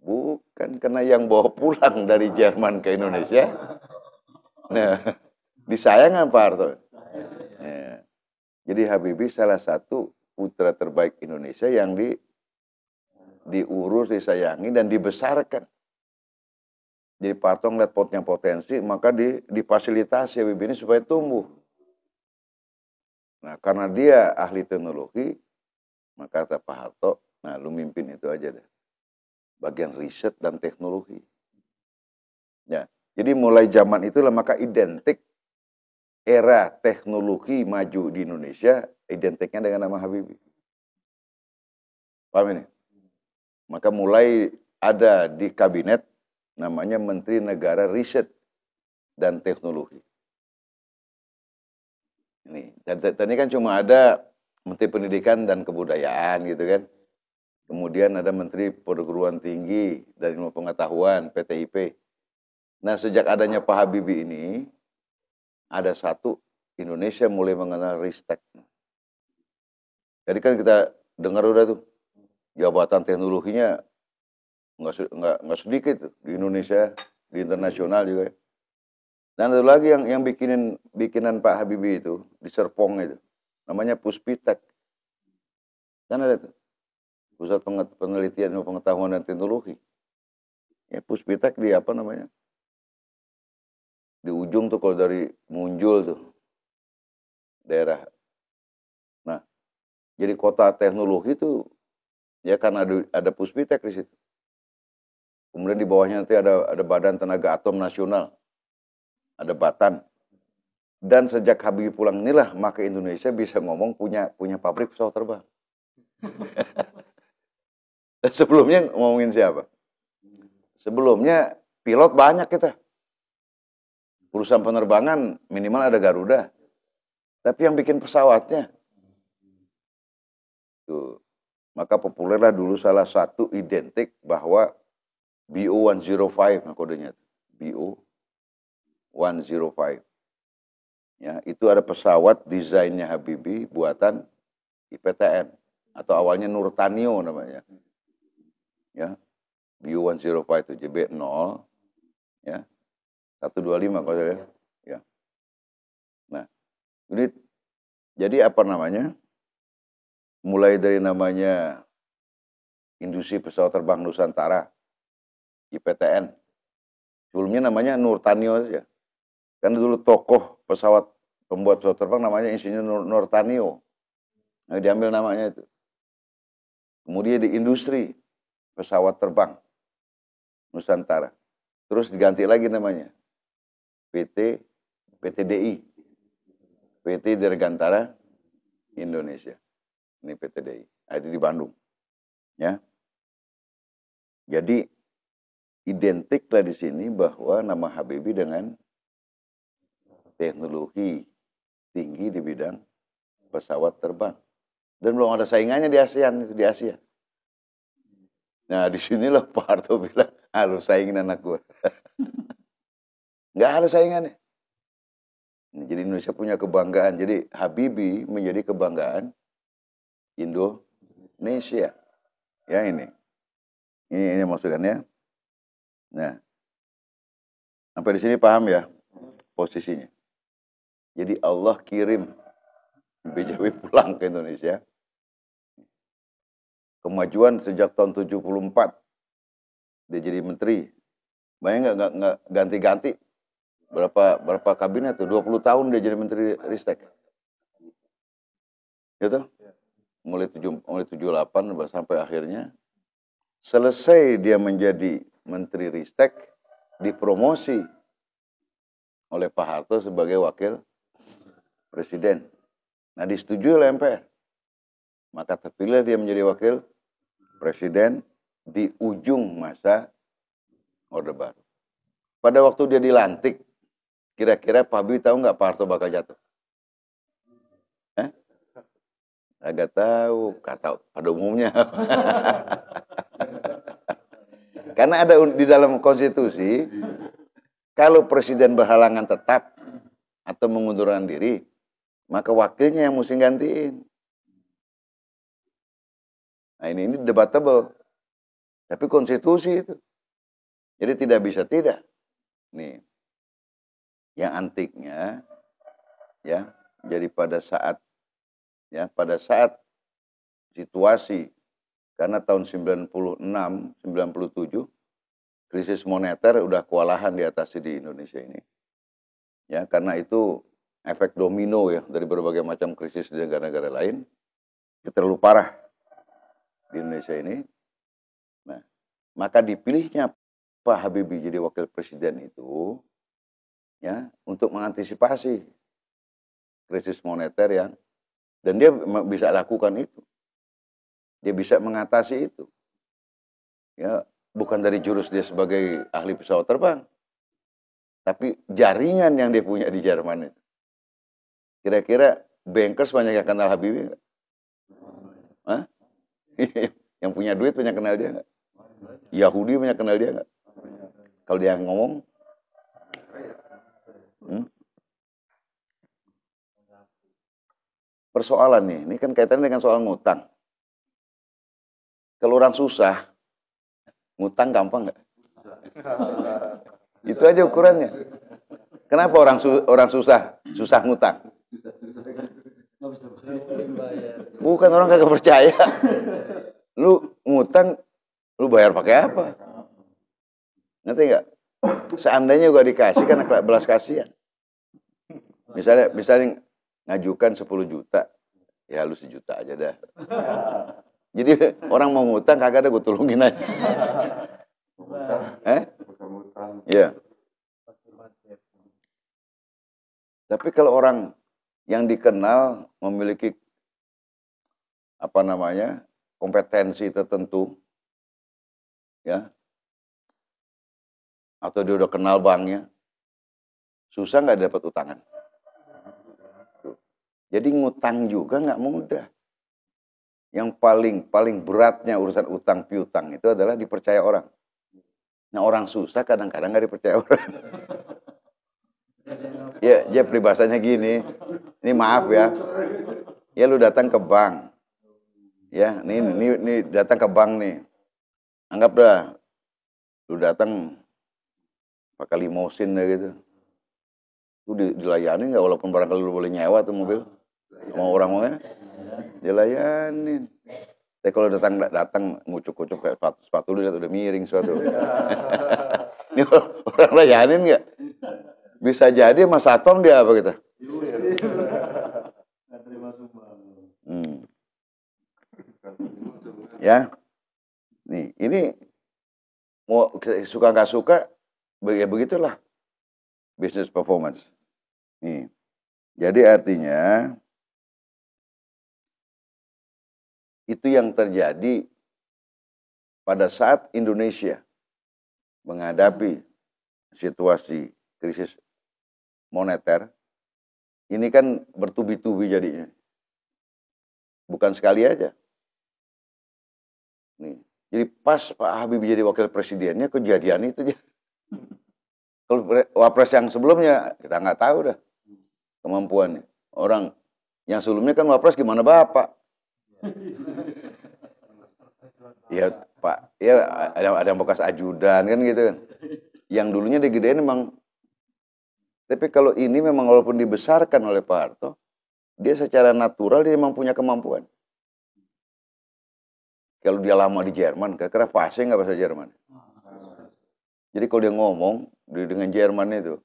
S2: Bukan karena yang bawa pulang dari Jerman ke Indonesia. Nah, disayangkan Pak Harto. Nah, jadi Habibie salah satu putra terbaik Indonesia yang diurus, disayangi, dan dibesarkan. Jadi Pak Harto ngeliat potnya potensi, maka difasilitasi Habibie ini supaya tumbuh. Nah, karena dia ahli teknologi, maka kata Pak Harto, nah lu mimpin itu aja deh. Bagian riset dan teknologi. Ya, jadi mulai zaman itulah maka identik era teknologi maju di Indonesia, identiknya dengan nama Habibie. Paham ini? Maka mulai ada di kabinet namanya Menteri Negara Riset dan Teknologi. Ini, tadi kan cuma ada Menteri Pendidikan dan Kebudayaan gitu kan. Kemudian ada Menteri Perguruan Tinggi dan Ilmu Pengetahuan, PTIP. Nah, sejak adanya Pak Habibie ini, ada satu, Indonesia mulai mengenal Ristek. Jadi kan kita dengar udah tuh, jabatan teknologinya nggak sedikit tuh, di Indonesia, di internasional juga. Dan ada lagi yang bikinan Pak Habibie itu, di Serpong itu, namanya Puspitek. Kan ada tuh, Pusat Penelitian Pengetahuan dan Teknologi. Ya, Puspitek di apa namanya? Di ujung tuh kalau dari Munjul tuh, daerah. Nah, jadi kota teknologi itu ya kan ada Puspitek di situ. Kemudian di bawahnya nanti ada Badan Tenaga Atom Nasional, ada Batan. Dan sejak Habibie pulang inilah maka Indonesia bisa ngomong punya pabrik pesawat terbang. Sebelumnya ngomongin siapa? Sebelumnya pilot banyak kita. Perusahaan penerbangan minimal ada Garuda. Tapi yang bikin pesawatnya tuh. Maka populerlah dulu salah satu identik bahwa BO-105 nah kodenya. BO-105. Ya, itu ada pesawat desainnya Habibie buatan IPTN atau awalnya Nurtanio namanya. Ya. BO-105 itu JB0 ya. 125 kalau saya. Ya. Nah, ini jadi apa namanya? Mulai dari namanya Industri Pesawat Terbang Nusantara IPTN. Sebelumnya namanya Nurtanio saja. Karena dulu tokoh pembuat pesawat terbang namanya Insinyur Nurtanio. Nah, diambil namanya itu. Kemudian di industri pesawat terbang Nusantara. Terus diganti lagi namanya. PTDI. PT Dirgantara Indonesia. Ini PTDI. Nah, itu di Bandung. Ya. Jadi identiklah di sini bahwa nama Habibie dengan teknologi tinggi di bidang pesawat terbang. Dan belum ada saingannya di ASEAN, di Asia. Nah, disinilah Pak Harto bilang, lu saingin anak gue. Nggak ada saingannya. Jadi Indonesia punya kebanggaan. Jadi Habibie menjadi kebanggaan Indonesia. Ya ini. Ini masukannya. Nah, sampai di sini paham ya posisinya. Jadi Allah kirim BJW pulang ke Indonesia. Kemajuan sejak tahun 74 dia jadi menteri. Banyak nggak ganti-ganti. Berapa kabinet tuh? 20 tahun dia jadi menteri Ristek. Gitu? Mulai 78 sampai akhirnya selesai dia menjadi menteri Ristek, dipromosi oleh Pak Harto sebagai wakil presiden. Nah, disetujui oleh MPR. Maka terpilih dia menjadi wakil presiden di ujung masa Orde Baru. Pada waktu dia dilantik, kira-kira Pak Habibie tahu nggak Pak Harto bakal jatuh? Agak tahu, kata pada umumnya. Karena ada di dalam konstitusi, kalau presiden berhalangan tetap atau mengundurkan diri, maka wakilnya yang mesti gantiin. Nah, ini debatable. Tapi konstitusi itu. Jadi tidak bisa tidak. Nih. Yang antiknya ya, jadi pada saat situasi Karena tahun 96, 97, krisis moneter udah kewalahan diatasi di Indonesia ini. Ya, karena itu efek domino ya dari berbagai macam krisis di negara-negara lain. Terlalu parah di Indonesia ini. Nah, maka dipilihnya Pak Habibie jadi wakil presiden itu ya untuk mengantisipasi krisis moneter yang dan dia bisa lakukan itu. Dia bisa mengatasi itu. Ya, bukan dari jurus dia sebagai ahli pesawat terbang, tapi jaringan yang dia punya di Jerman itu. Kira-kira bankers banyak yang kenal Habibie nggak? Hah? Yang punya duit banyak kenal dia nggak? Yahudi banyak kenal dia nggak? Kalau dia ngomong, persoalan nih, ini kan kaitannya dengan soal ngutang. Kalau orang susah, ngutang gampang nggak? Itu aja ukurannya. Kenapa orang susah ngutang? Bukan orang kagak percaya. Lu ngutang, lu bayar pakai apa? Ngerti nggak? Seandainya gua dikasih kan belas kasihan. Misalnya ngajukan 10 juta, ya lu 1 juta aja dah. Jadi orang mau ngutang kagak ada gue tolongin aja. Iya. Tapi kalau orang yang dikenal memiliki kompetensi tertentu, ya, atau dia udah kenal banknya, susah nggak dapat utangan. Jadi ngutang juga nggak mudah. Yang paling beratnya urusan utang piutang itu adalah dipercaya orang. Nah orang susah kadang-kadang nggak dipercaya orang. Ya peribahasanya gini, ini maaf ya, ya lu datang ke bank, ya, ini datang ke bank nih, anggap dah, lu datang pakai limosin deh gitu, lu dilayani nggak walaupun barangkali lu boleh nyewa tuh mobil, sama orang-orangnya, dilayanin. Tapi kalau datang ngucuk-ngucuk kayak sepatu lu udah miring suatu. Ini orang layanin nggak? Bisa jadi Mas Satpam dia apa kita? Ya, nih ini mau suka nggak suka, ya begitulah business performance. Nih, jadi artinya itu yang terjadi pada saat Indonesia menghadapi situasi krisis moneter, ini kan bertubi-tubi jadinya. Bukan sekali aja. Nih, jadi pas Pak Habibie jadi wakil presidennya kejadian itu aja. Kalau wapres yang sebelumnya kita nggak tahu dah kemampuannya. Orang yang sebelumnya kan wapres gimana Bapak? Ya Pak, ya ada yang bekas ajudan kan gitu kan. Yang dulunya digedein memang. Tapi kalau ini memang walaupun dibesarkan oleh Pak Harto, dia secara natural dia memang punya kemampuan. Kalau dia lama di Jerman, kira-kira fasih nggak bahasa Jerman? Jadi kalau dia ngomong dengan Jerman itu,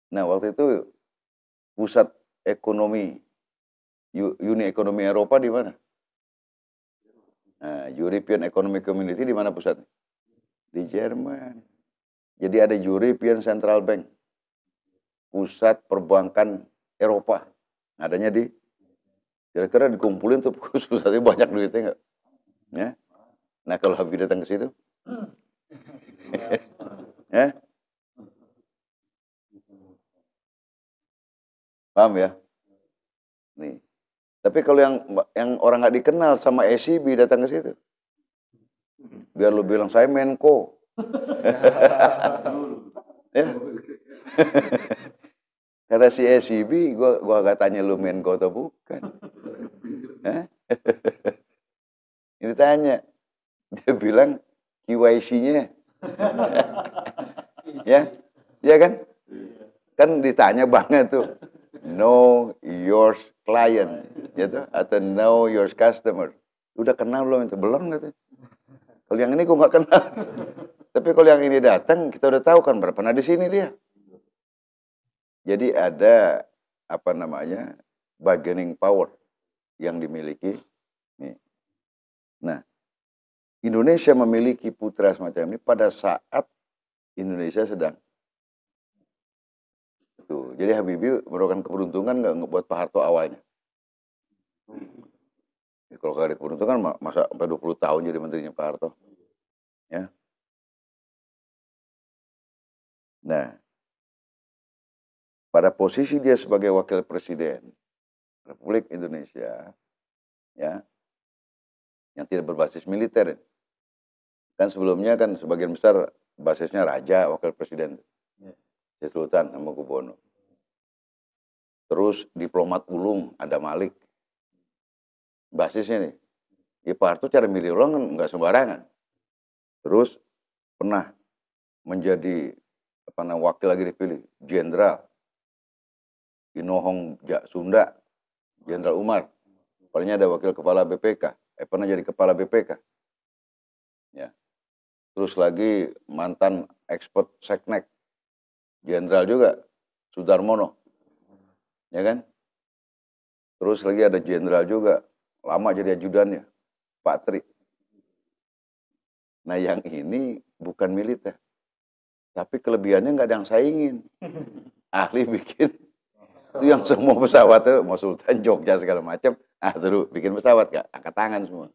S2: nah waktu itu pusat ekonomi Uni Ekonomi Eropa di mana? Nah, European Economic Community di mana pusatnya? Di Jerman. Jadi ada European Central Bank, pusat perbankan Eropa. Adanya di, kira-kira dikumpulin tuh pusatnya banyak duitnya nggak? Ya? Nah kalau Habibie datang ke situ, ya? Paham ya? Nih. Tapi kalau yang orang nggak dikenal sama SCB datang ke situ, biar lu bilang saya Menko. Ya. Kata si SCB, gua gak tanya lu Menko atau bukan. Ini tanya, dia bilang KYC-nya. Ya kan? Kan ditanya banget tuh. Know your client, gitu, atau know your customer. Udah kenal belum itu? Belum katanya. Kalau yang ini gue nggak kenal. Tapi kalau yang ini datang, kita udah tahu kan pernah di sini dia. Jadi ada apa namanya bargaining power yang dimiliki. Nih. Nah, Indonesia memiliki putra semacam ini pada saat Indonesia sedang itu. Jadi Habibie merupakan keberuntungan nggak buat Pak Harto awalnya. Ya, kalau nggak ada keberuntungan masa sampai 20 tahun jadi menterinya Pak Harto. Ya. Nah, pada posisi dia sebagai wakil presiden Republik Indonesia, ya, yang tidak berbasis militer. Kan sebelumnya kan sebagian besar basisnya raja, wakil presiden, Sultan Hamengkubuwono. Terus diplomat ulung ada Malik. Basisnya nih, ya Pak Harto cara milih orang kan nggak sembarangan. Terus pernah menjadi apa namanya wakil lagi dipilih jenderal Inohong Sunda, Jenderal Umar. Palingnya ada wakil kepala BPK, pernah jadi kepala BPK. Ya. Terus lagi mantan ekspert Seknek, jenderal juga, Sudarmono. Ya kan? Terus lagi ada jenderal juga, lama jadi ajudannya, Pak Tri. Nah yang ini bukan militer. Tapi kelebihannya nggak ada yang saingin. Ahli bikin. Itu yang semua pesawat tuh, mau Sultan Jogja segala macam, suruh bikin pesawat, Kak. Angkat tangan semua.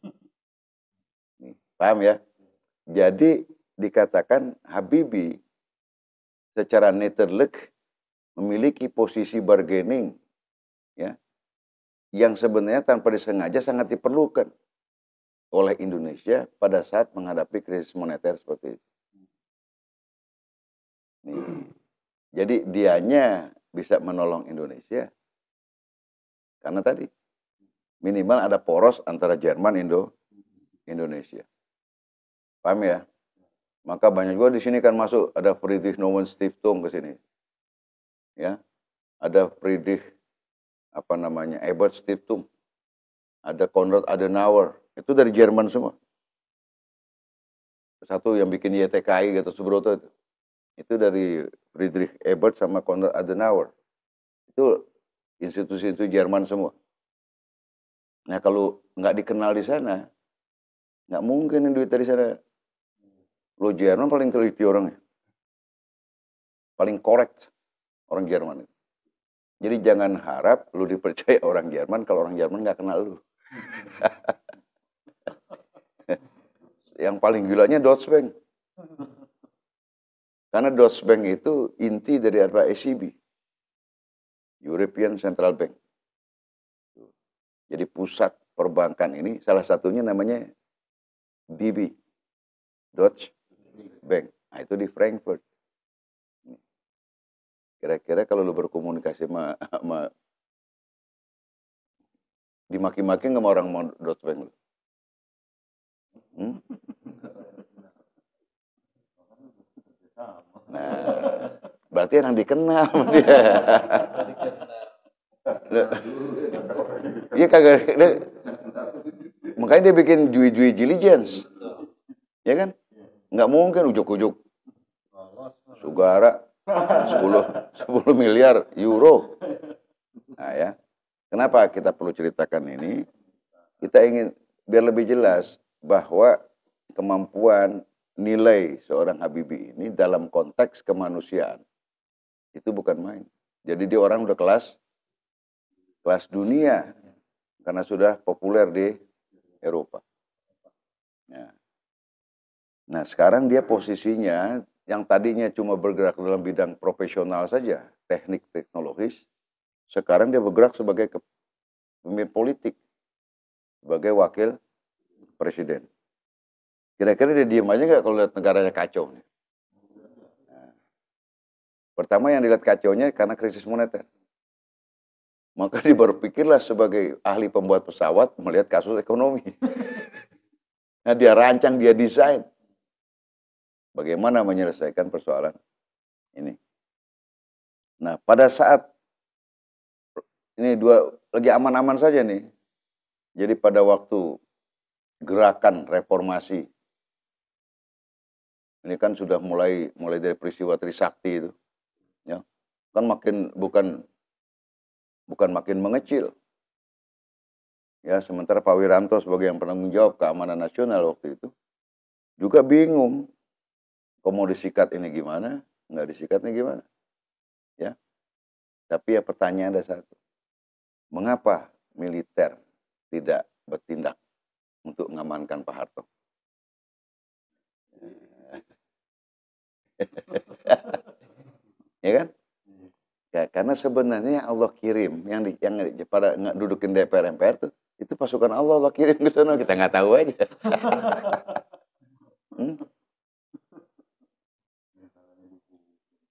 S2: Nih, paham ya? Jadi dikatakan Habibie secara netherlek memiliki posisi bargaining, ya, yang sebenarnya tanpa disengaja sangat diperlukan oleh Indonesia pada saat menghadapi krisis moneter seperti itu. Nih. Jadi dianya bisa menolong Indonesia karena tadi minimal ada poros antara Jerman Indonesia. Paham ya? Maka banyak juga di sini kan masuk ada Friedrich Naumann Stiftung ke sini. Ya. Ada Friedrich apa namanya? Ebert Stiftung. Ada Konrad Adenauer. Itu dari Jerman semua. Satu yang bikin YTKI gitu Subroto itu. Itu dari Friedrich Ebert sama Konrad Adenauer. Itu institusi itu Jerman semua. Nah kalau nggak dikenal di sana, nggak mungkin duit dari sana. Lo Jerman paling teliti orangnya. Paling correct orang Jerman. Jadi jangan harap lu dipercaya orang Jerman kalau orang Jerman nggak kenal lu. Yang paling gilanya Deutsche Bank. Karena Deutsche Bank itu inti dari apa ECB. European Central Bank. Jadi pusat perbankan ini salah satunya namanya DB. Deutsche Bank. Nah itu di Frankfurt. Kira-kira kalau lu berkomunikasi sama dimaki-maki nggak mau orang mau Deutsche Bank lu? Nah, berarti yang dikenal dia. Iya kagak. Makanya dia bikin due diligence. Ya kan? Nggak mungkin ujuk-ujuk. Sugara 10 miliar euro. Nah ya. Kenapa kita perlu ceritakan ini? Kita ingin biar lebih jelas bahwa kemampuan nilai seorang Habibie ini dalam konteks kemanusiaan itu bukan main. Jadi dia orang udah kelas dunia karena sudah populer di Eropa. Nah sekarang dia posisinya yang tadinya cuma bergerak dalam bidang profesional saja, teknik teknologis, sekarang dia bergerak sebagai pemimpin politik, sebagai wakil presiden. Kira-kira dia diem aja nggak kalau lihat negaranya kacau? Nah, pertama yang dilihat kacaunya karena krisis moneter. Maka dia berpikirlah sebagai ahli pembuat pesawat melihat kasus ekonomi. Nah dia rancang, dia desain. Bagaimana menyelesaikan persoalan ini. Nah pada saat ini dua lagi aman-aman saja nih. Jadi pada waktu gerakan reformasi. Ini kan sudah mulai dari peristiwa Trisakti itu, ya. Kan bukan makin mengecil. Ya, sementara Pak Wiranto sebagai yang penanggung jawab keamanan nasional waktu itu juga bingung. Mau disikat ini gimana, nggak disikatnya gimana. Ya. Tapi ya pertanyaan ada satu. Mengapa militer tidak bertindak untuk mengamankan Pak Harto? Ya kan? Ya, karena sebenarnya Allah kirim yang pada dudukin DPR MPR itu pasukan Allah kirim ke sana, kita nggak tahu aja.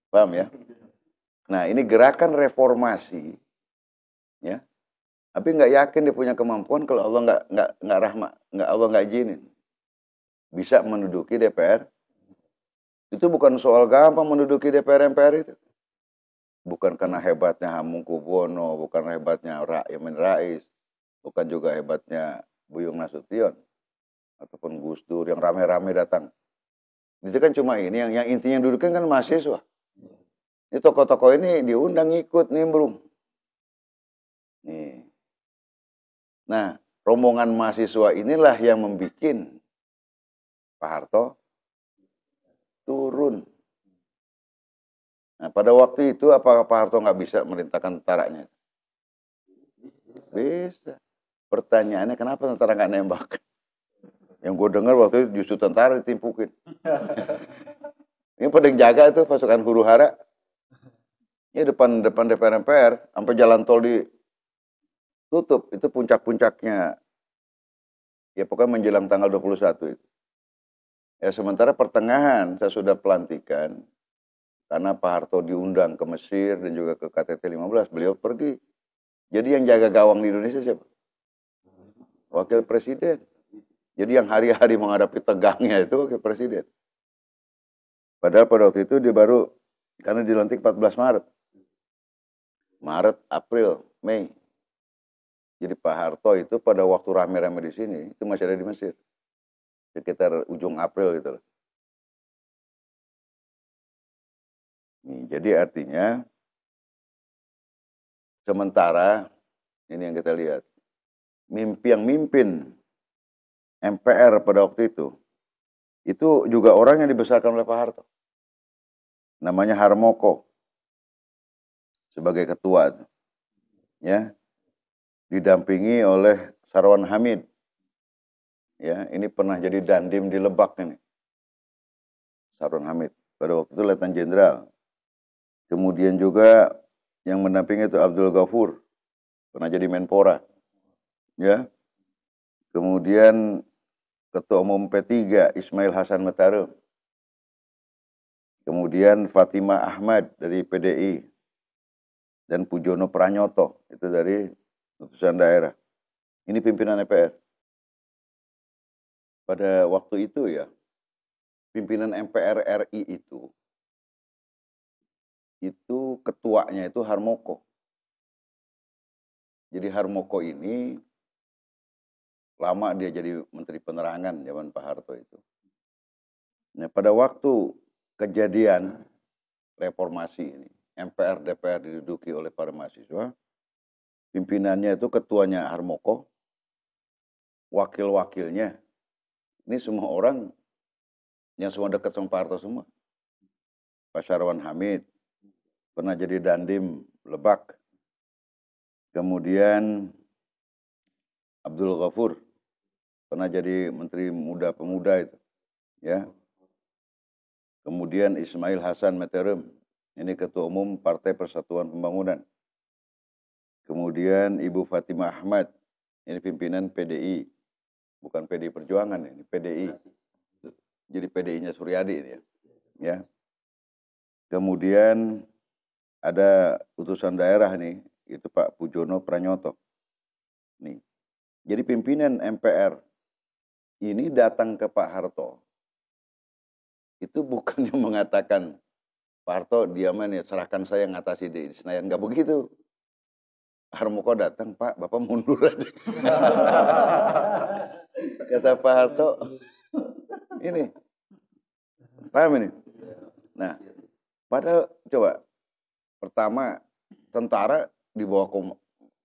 S2: Paham ya? Nah, ini gerakan reformasi, ya. Tapi nggak yakin dia punya kemampuan kalau Allah nggak rahmat, Allah nggak izinin bisa menduduki DPR. Itu bukan soal gampang menduduki DPR MPR itu. Bukan karena hebatnya Hamengkubuwono, bukan hebatnya Yamin Rais, bukan juga hebatnya Buyung Nasution ataupun Gus Dur yang rame-rame datang. Itu kan cuma ini yang intinya dudukkan kan mahasiswa. Ini tokoh-tokoh ini diundang ikut nimbrung. Nih. Nah, rombongan mahasiswa inilah yang membuat Pak Harto turun. Nah, pada waktu itu apakah Pak Harto nggak bisa merintahkan tentaranya? Bisa. Pertanyaannya kenapa tentara nggak nembak? Yang gue dengar waktu itu justru tentara ditimpukin. Ini pada yang jaga tuh pasukan huru hara. Ini depan DPR MPR sampai jalan tol ditutup. Itu puncak-puncaknya. Ya pokoknya menjelang tanggal 21 itu. Ya sementara pertengahan saya sudah pelantikan karena Pak Harto diundang ke Mesir dan juga ke KTT 15, beliau pergi. Jadi yang jaga gawang di Indonesia siapa? Wakil Presiden. Jadi yang hari-hari menghadapi tegangnya itu Wakil Presiden. Padahal pada waktu itu dia baru, karena dilantik 14 Maret. Maret, April, Mei. Jadi Pak Harto itu pada waktu rame-rame di sini, itu masih ada di Mesir. Sekitar ujung April gitu loh. Nih, jadi artinya, sementara, ini yang kita lihat, yang mimpin MPR pada waktu itu juga orang yang dibesarkan oleh Pak Harto. Namanya Harmoko. Sebagai ketua. Ya. Didampingi oleh Sarwan Hamid. Ya, ini pernah jadi dandim di Lebak ini. Sarwan Hamid. Pada waktu itu Letnan Jenderal. Kemudian juga yang mendampingi itu Abdul Ghafur. Pernah jadi Menpora. Ya. Kemudian Ketua Umum P3 Ismail Hasan Matarum. Kemudian Fatimah Ahmad dari PDI. Dan Pujono Pranyoto. Itu dari utusan daerah. Ini pimpinan MPR. Pada waktu itu ya, pimpinan MPR RI itu ketuanya itu Harmoko. Jadi Harmoko ini lama dia jadi Menteri Penerangan zaman Pak Harto itu. Nah, pada waktu kejadian reformasi ini, MPR DPR diduduki oleh para mahasiswa, pimpinannya itu ketuanya Harmoko, wakil-wakilnya, ini semua orang yang semua dekat sama Pak Harto semua. Pak Sarwan Hamid, pernah jadi dandim Lebak. Kemudian Abdul Ghafur, pernah jadi Menteri Muda Pemuda itu. Ya. Kemudian Ismail Hasan Matarum, ini Ketua Umum Partai Persatuan Pembangunan. Kemudian Ibu Fatimah Ahmad, ini pimpinan PDI, bukan PDI Perjuangan, ini PDI. Jadi PDI-nya Suryadi ini ya. Ya. Kemudian ada utusan daerah nih, itu Pak Pujono Pranyoto. Nih. Jadi pimpinan MPR ini datang ke Pak Harto. Itu bukannya mengatakan, Pak Harto diaman ya, serahkan saya ngatasi di Senayan. Nggak begitu. Harmoko datang, Pak, Bapak mundur aja. Kata Pak Harto, ini, paham ini? Nah, padahal coba, pertama, tentara di bawah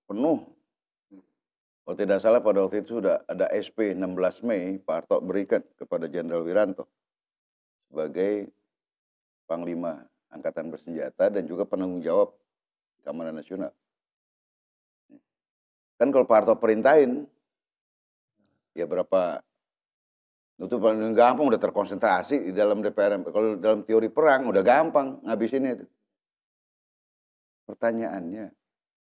S2: penuh. Kalau tidak salah pada waktu itu sudah ada SP 16 Mei, Pak Harto berikan kepada Jenderal Wiranto sebagai Panglima Angkatan Bersenjata dan juga penanggung jawab keamanan nasional. Kan kalau Pak Harto perintahin, ya berapa, itu paling gampang udah terkonsentrasi di dalam DPR. Kalau dalam teori perang udah gampang ngabisinnya itu. Pertanyaannya,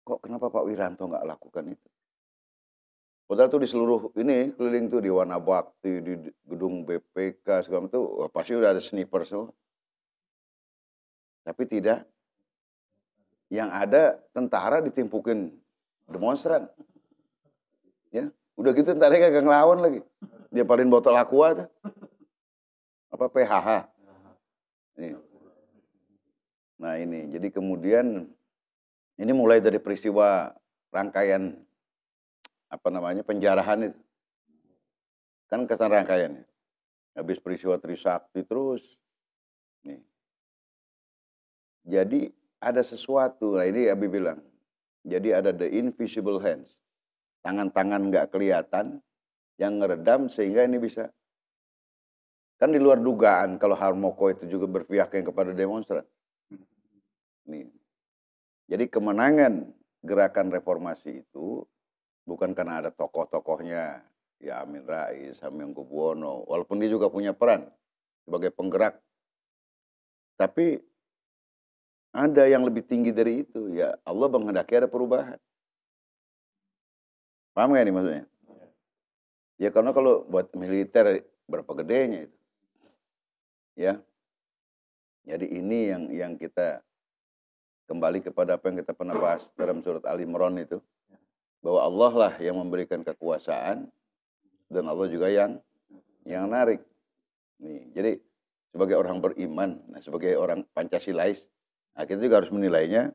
S2: kok kenapa Pak Wiranto nggak lakukan itu? Padahal tuh di seluruh ini keliling tuh di Wana Bakti, di gedung BPK segala macam tuh pasti udah ada sniper semua. Tapi tidak, yang ada tentara ditimpukin demonstran. Ya, udah gitu tentara kagak ngelawan lagi. Dia paling botol aqua tuh. Apa PHH. Ini. Nah ini, jadi kemudian ini mulai dari peristiwa rangkaian apa namanya penjarahan itu. Kan kesan rangkaiannya. Habis peristiwa Trisakti terus. Nih. Jadi ada sesuatu, nah ini Abi bilang. Jadi ada the invisible hands. Tangan-tangan nggak kelihatan yang ngeredam sehingga ini bisa. Kan di luar dugaan kalau Harmoko itu juga berpihak yang kepada demonstran. Nih. Jadi kemenangan gerakan reformasi itu bukan karena ada tokoh-tokohnya, ya Amin Rais, Hamengkubuwono, walaupun dia juga punya peran sebagai penggerak. Tapi ada yang lebih tinggi dari itu, ya Allah menghendaki ada perubahan. Paham gak ini maksudnya? Ya karena kalau buat militer berapa gedenya itu. Ya. Jadi ini yang kita kembali kepada apa yang kita pernah bahas dalam surat Al Imran itu. Bahwa Allah lah yang memberikan kekuasaan dan Allah juga yang narik. Nih, jadi sebagai orang beriman, nah sebagai orang Pancasilais, nah kita juga harus menilainya.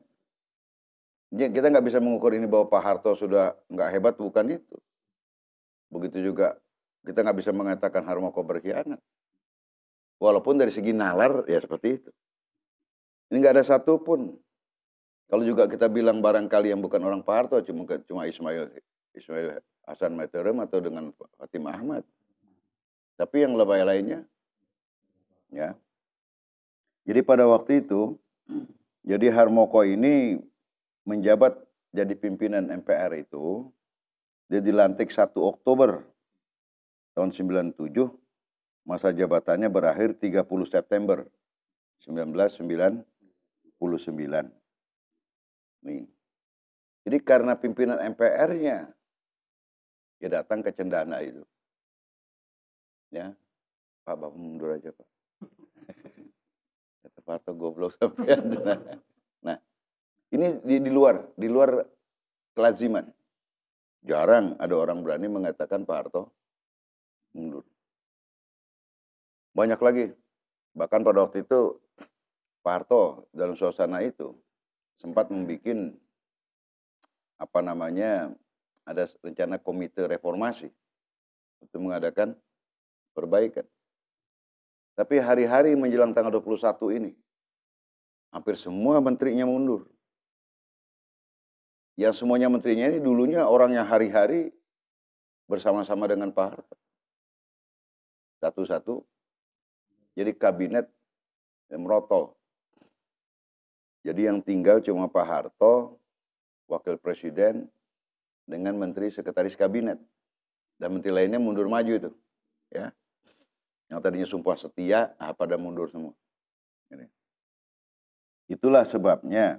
S2: Kita nggak bisa mengukur ini bahwa Pak Harto sudah nggak hebat, bukan itu. Begitu juga kita nggak bisa mengatakan Harmoko berkhianat. Walaupun dari segi nalar ya seperti itu. Ini nggak ada satupun. Kalau juga kita bilang barangkali yang bukan orang Pak Harto cuma Ismail Hasan Meterem atau dengan Fatim Ahmad. Tapi yang lebay lainnya, ya. Jadi pada waktu itu, jadi Harmoko ini menjabat jadi pimpinan MPR itu, dia dilantik 1 Oktober tahun 97, masa jabatannya berakhir 30 September 1999. Nih. Jadi karena pimpinan MPR-nya dia datang ke Cendana itu. Ya. Pak, Bapak mundur aja, Pak. Kata Pak Harto goblok sampai ada. Nah, ini di luar kelaziman. Jarang ada orang berani mengatakan Pak Harto mundur. Banyak lagi. Bahkan pada waktu itu Pak Harto dalam suasana itu sempat membuat apa namanya, ada rencana komite reformasi untuk mengadakan perbaikan. Tapi hari-hari menjelang tanggal 21 ini, hampir semua menterinya mundur. Yang semuanya menterinya ini dulunya orang yang hari-hari bersama-sama dengan Pak Harto. Satu-satu jadi kabinet merotol. Jadi yang tinggal cuma Pak Harto, Wakil Presiden, dengan Menteri Sekretaris Kabinet. Dan menteri lainnya mundur maju itu. Ya. Yang tadinya sumpah setia, pada mundur semua. Ini. Itulah sebabnya,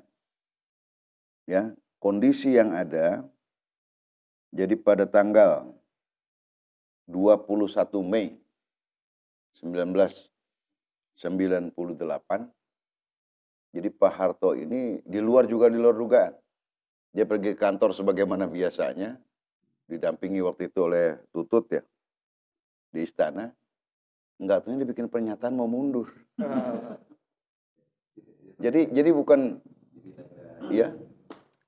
S2: ya, kondisi yang ada, jadi pada tanggal 21 Mei 1998, jadi Pak Harto ini di luar dugaan. Dia pergi ke kantor sebagaimana biasanya, didampingi waktu itu oleh Tutut ya, di istana. Enggak tahu dia bikin pernyataan mau mundur. Jadi bukan, ya,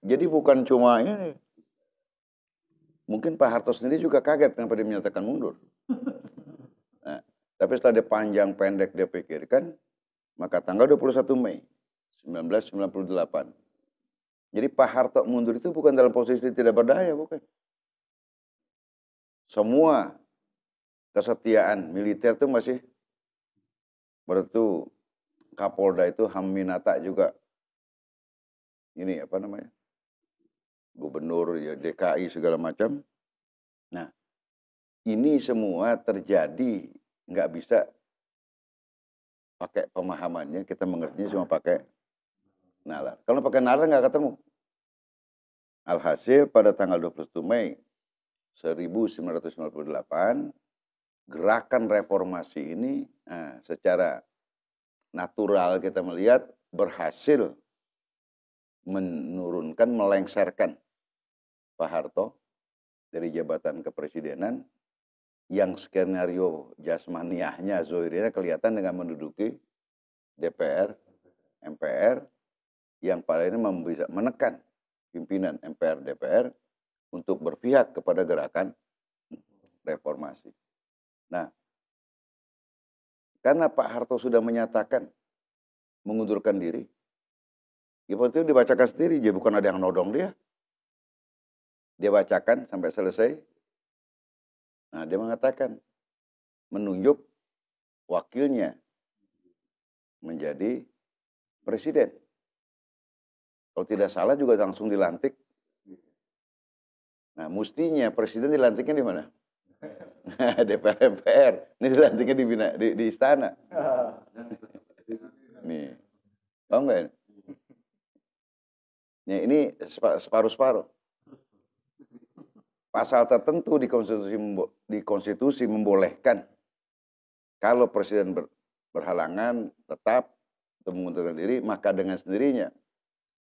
S2: jadi bukan cuma ini. Mungkin Pak Harto sendiri juga kaget kenapa dia menyatakan mundur. Nah, tapi setelah dia panjang pendek dia pikirkan, maka tanggal 21 Mei 1998. Jadi Pak Harto mundur itu bukan dalam posisi tidak berdaya, bukan. Semua kesetiaan militer itu masih berarti Kapolda itu Haminata juga ini apa namanya? Gubernur ya DKI segala macam. Nah, ini semua terjadi nggak bisa pakai pemahamannya, kita mengertinya cuma pakai nalar. Kalau pakai nalar nggak ketemu. Alhasil pada tanggal 21 Mei 1998, gerakan reformasi ini secara natural kita melihat berhasil menurunkan, melengsarkan Pak Harto dari jabatan kepresidenan yang skenario jasmaniahnya, zohirnya kelihatan dengan menduduki DPR, MPR yang pada ini bisa menekan pimpinan MPR, DPR untuk berpihak kepada gerakan reformasi. Nah, karena Pak Harto sudah menyatakan mengundurkan diri, ya itu dibacakan sendiri, dia bukan ada yang nodong dia. Dia bacakan sampai selesai. Nah, dia mengatakan menunjuk wakilnya menjadi presiden. Kalau tidak salah juga langsung dilantik. Nah, mestinya presiden dilantiknya di mana? DPR MPR. Ini dilantiknya di istana. Nih. Tahu nggak ini? Nih, ini separuh-separuh. Pasal tertentu di konstitusi membolehkan kalau presiden berhalangan tetap untuk mengundurkan diri, maka dengan sendirinya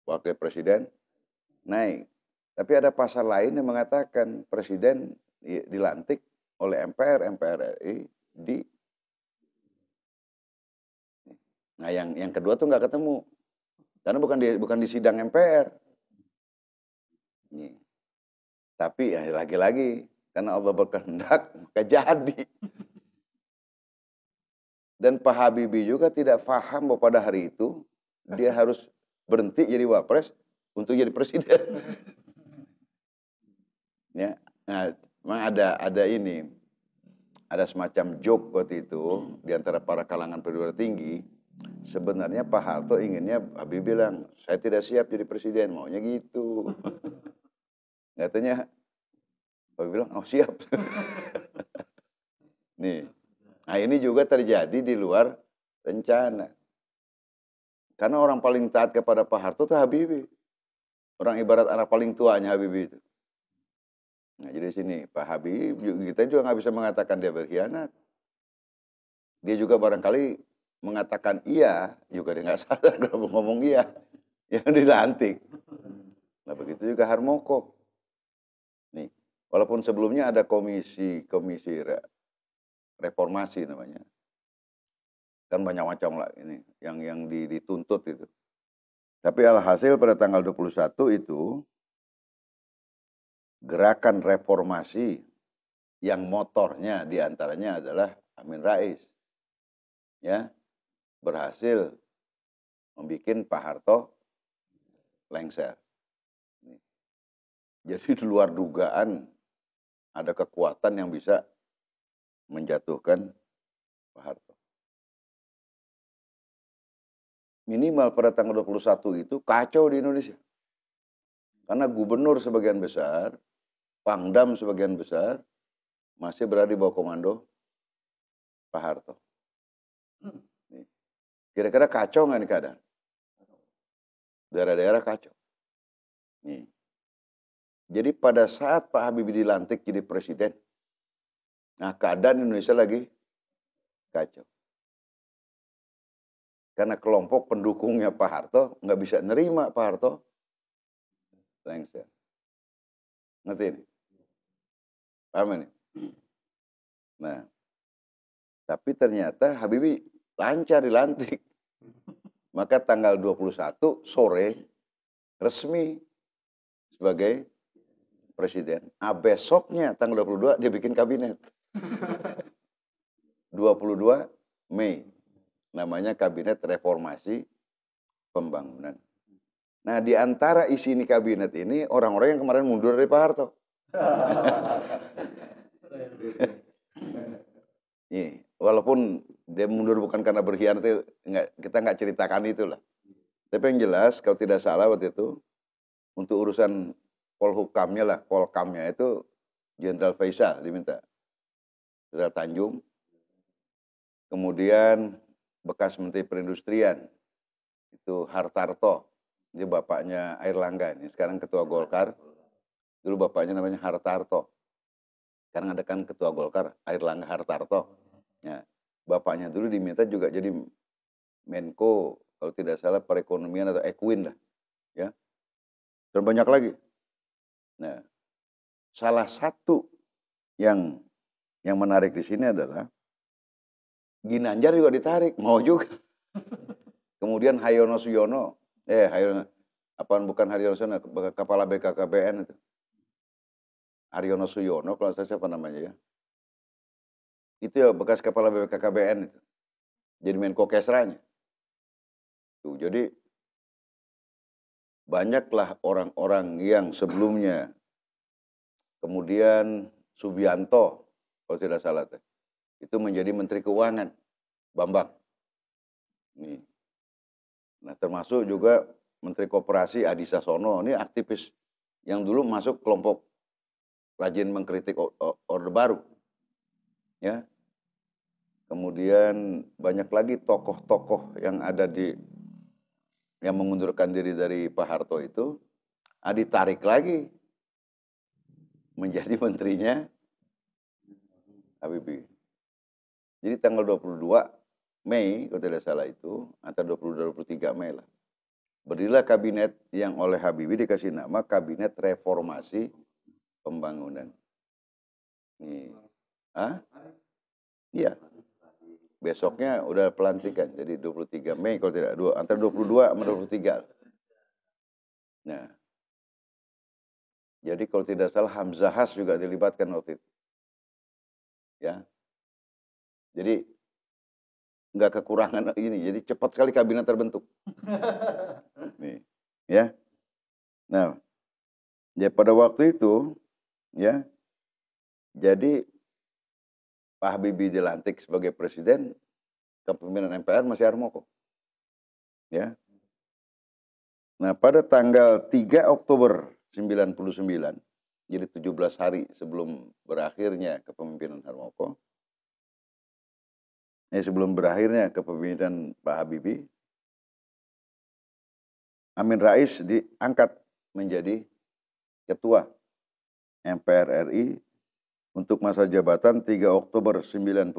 S2: wakil presiden naik. Tapi ada pasal lain yang mengatakan presiden dilantik oleh MPR, MPR RI di. Nah, yang kedua tuh nggak ketemu, karena bukan di sidang MPR. Nih. Tapi ya lagi-lagi karena Allah berkehendak maka jadi. Dan Pak Habibie juga tidak paham bahwa pada hari itu dia harus berhenti jadi wapres untuk jadi presiden. Ya, nah, memang ada ini, ada semacam joke waktu itu di antara para kalangan perwira tinggi. Sebenarnya Pak Harto inginnya Habibie bilang, saya tidak siap jadi presiden, maunya gitu. Katanya Habibie bilang, oh siap. Nih, nah ini juga terjadi di luar rencana. Karena orang paling taat kepada Pak Harto itu Habibie. Orang ibarat anak paling tuanya Habibie itu. Nah, jadi sini Pak Habibie, kita juga nggak bisa mengatakan dia berkhianat. Dia juga barangkali mengatakan iya, juga dia nggak sadar kalau ngomong iya, yang dilantik. Nah, begitu juga Harmoko. Nih, walaupun sebelumnya ada komisi reformasi namanya, kan banyak macam lah ini yang dituntut itu. Tapi alhasil pada tanggal 21 itu gerakan reformasi yang motornya diantaranya adalah Amin Rais, ya berhasil membuat Pak Harto lengser. Jadi di luar dugaan ada kekuatan yang bisa menjatuhkan Pak Harto. Minimal pada tanggal 21 itu kacau di Indonesia. Karena gubernur sebagian besar, Pangdam sebagian besar, masih berada di bawah komando Pak Harto. Kira-kira kacau nggak nih keadaan? Daerah-daerah kacau. Nih. Jadi pada saat Pak Habibie dilantik jadi presiden, nah keadaan Indonesia lagi kacau. Karena kelompok pendukungnya Pak Harto nggak bisa nerima Pak Harto lengser. Ngerti ini? Paham ini? Nah, tapi ternyata Habibie lancar dilantik. Maka tanggal 21 sore resmi sebagai presiden. Besoknya tanggal 22 dia bikin kabinet. 22 Mei. Namanya Kabinet Reformasi Pembangunan. Nah, di antara isi ini kabinet ini orang-orang yang kemarin mundur dari Pak Harto. Walaupun dia mundur bukan karena berkhianat, kita nggak ceritakan itulah. Tapi yang jelas kalau tidak salah waktu itu untuk urusan Polkamnya itu Jenderal Faisal diminta. Jenderal Tanjung. Kemudian bekas Menteri Perindustrian itu Hartarto. Dia bapaknya Airlangga ini, sekarang ketua Golkar. Dulu bapaknya namanya Hartarto. Sekarang ada kan ketua Golkar Airlangga Hartarto. Ya, bapaknya dulu diminta juga jadi Menko kalau tidak salah perekonomian atau Equin lah, ya. Dan banyak lagi. Nah, salah satu yang menarik di sini adalah Ginanjar juga ditarik, mau juga. Kemudian Haryono Suyono, bukan Haryono Suyono, kepala BKKBN itu. Haryono Suyono kalau saya siapa namanya ya. Itu ya bekas kepala BKKBN itu. Jadi Menko Kesranya. Tuh, jadi banyaklah orang-orang yang sebelumnya. Kemudian Subianto, kalau tidak salah, itu menjadi Menteri Keuangan, Bambang. Nih. Nah, termasuk juga Menteri Koperasi Adi Sasono, ini aktivis yang dulu masuk kelompok rajin mengkritik Orde Baru. Ya. Kemudian banyak lagi tokoh-tokoh yang ada yang mengundurkan diri dari Pak Harto itu, ditarik lagi menjadi menterinya Habibie. Jadi tanggal 22 Mei, kalau tidak salah itu, antara 22-23 Mei lah. Berdirilah kabinet yang oleh Habibie dikasih nama Kabinet Reformasi Pembangunan. Nih. Iya. Besoknya udah pelantikan, jadi 23 Mei kalau tidak, antara 22 sama 23. Nah, jadi kalau tidak salah Hamzahas juga dilibatkan waktu itu. Ya. Jadi nggak kekurangan ini, jadi cepat sekali kabinet terbentuk. Nih, ya. Nah, ya pada waktu itu, ya, jadi Pak Habibie dilantik sebagai presiden, kepemimpinan MPR masih Harmoko. Ya. Nah, pada tanggal 3 Oktober 99, jadi 17 hari sebelum berakhirnya kepemimpinan Harmoko, sebelum berakhirnya kepemimpinan Pak Habibie, Amin Rais diangkat menjadi ketua MPR RI untuk masa jabatan 3 Oktober 99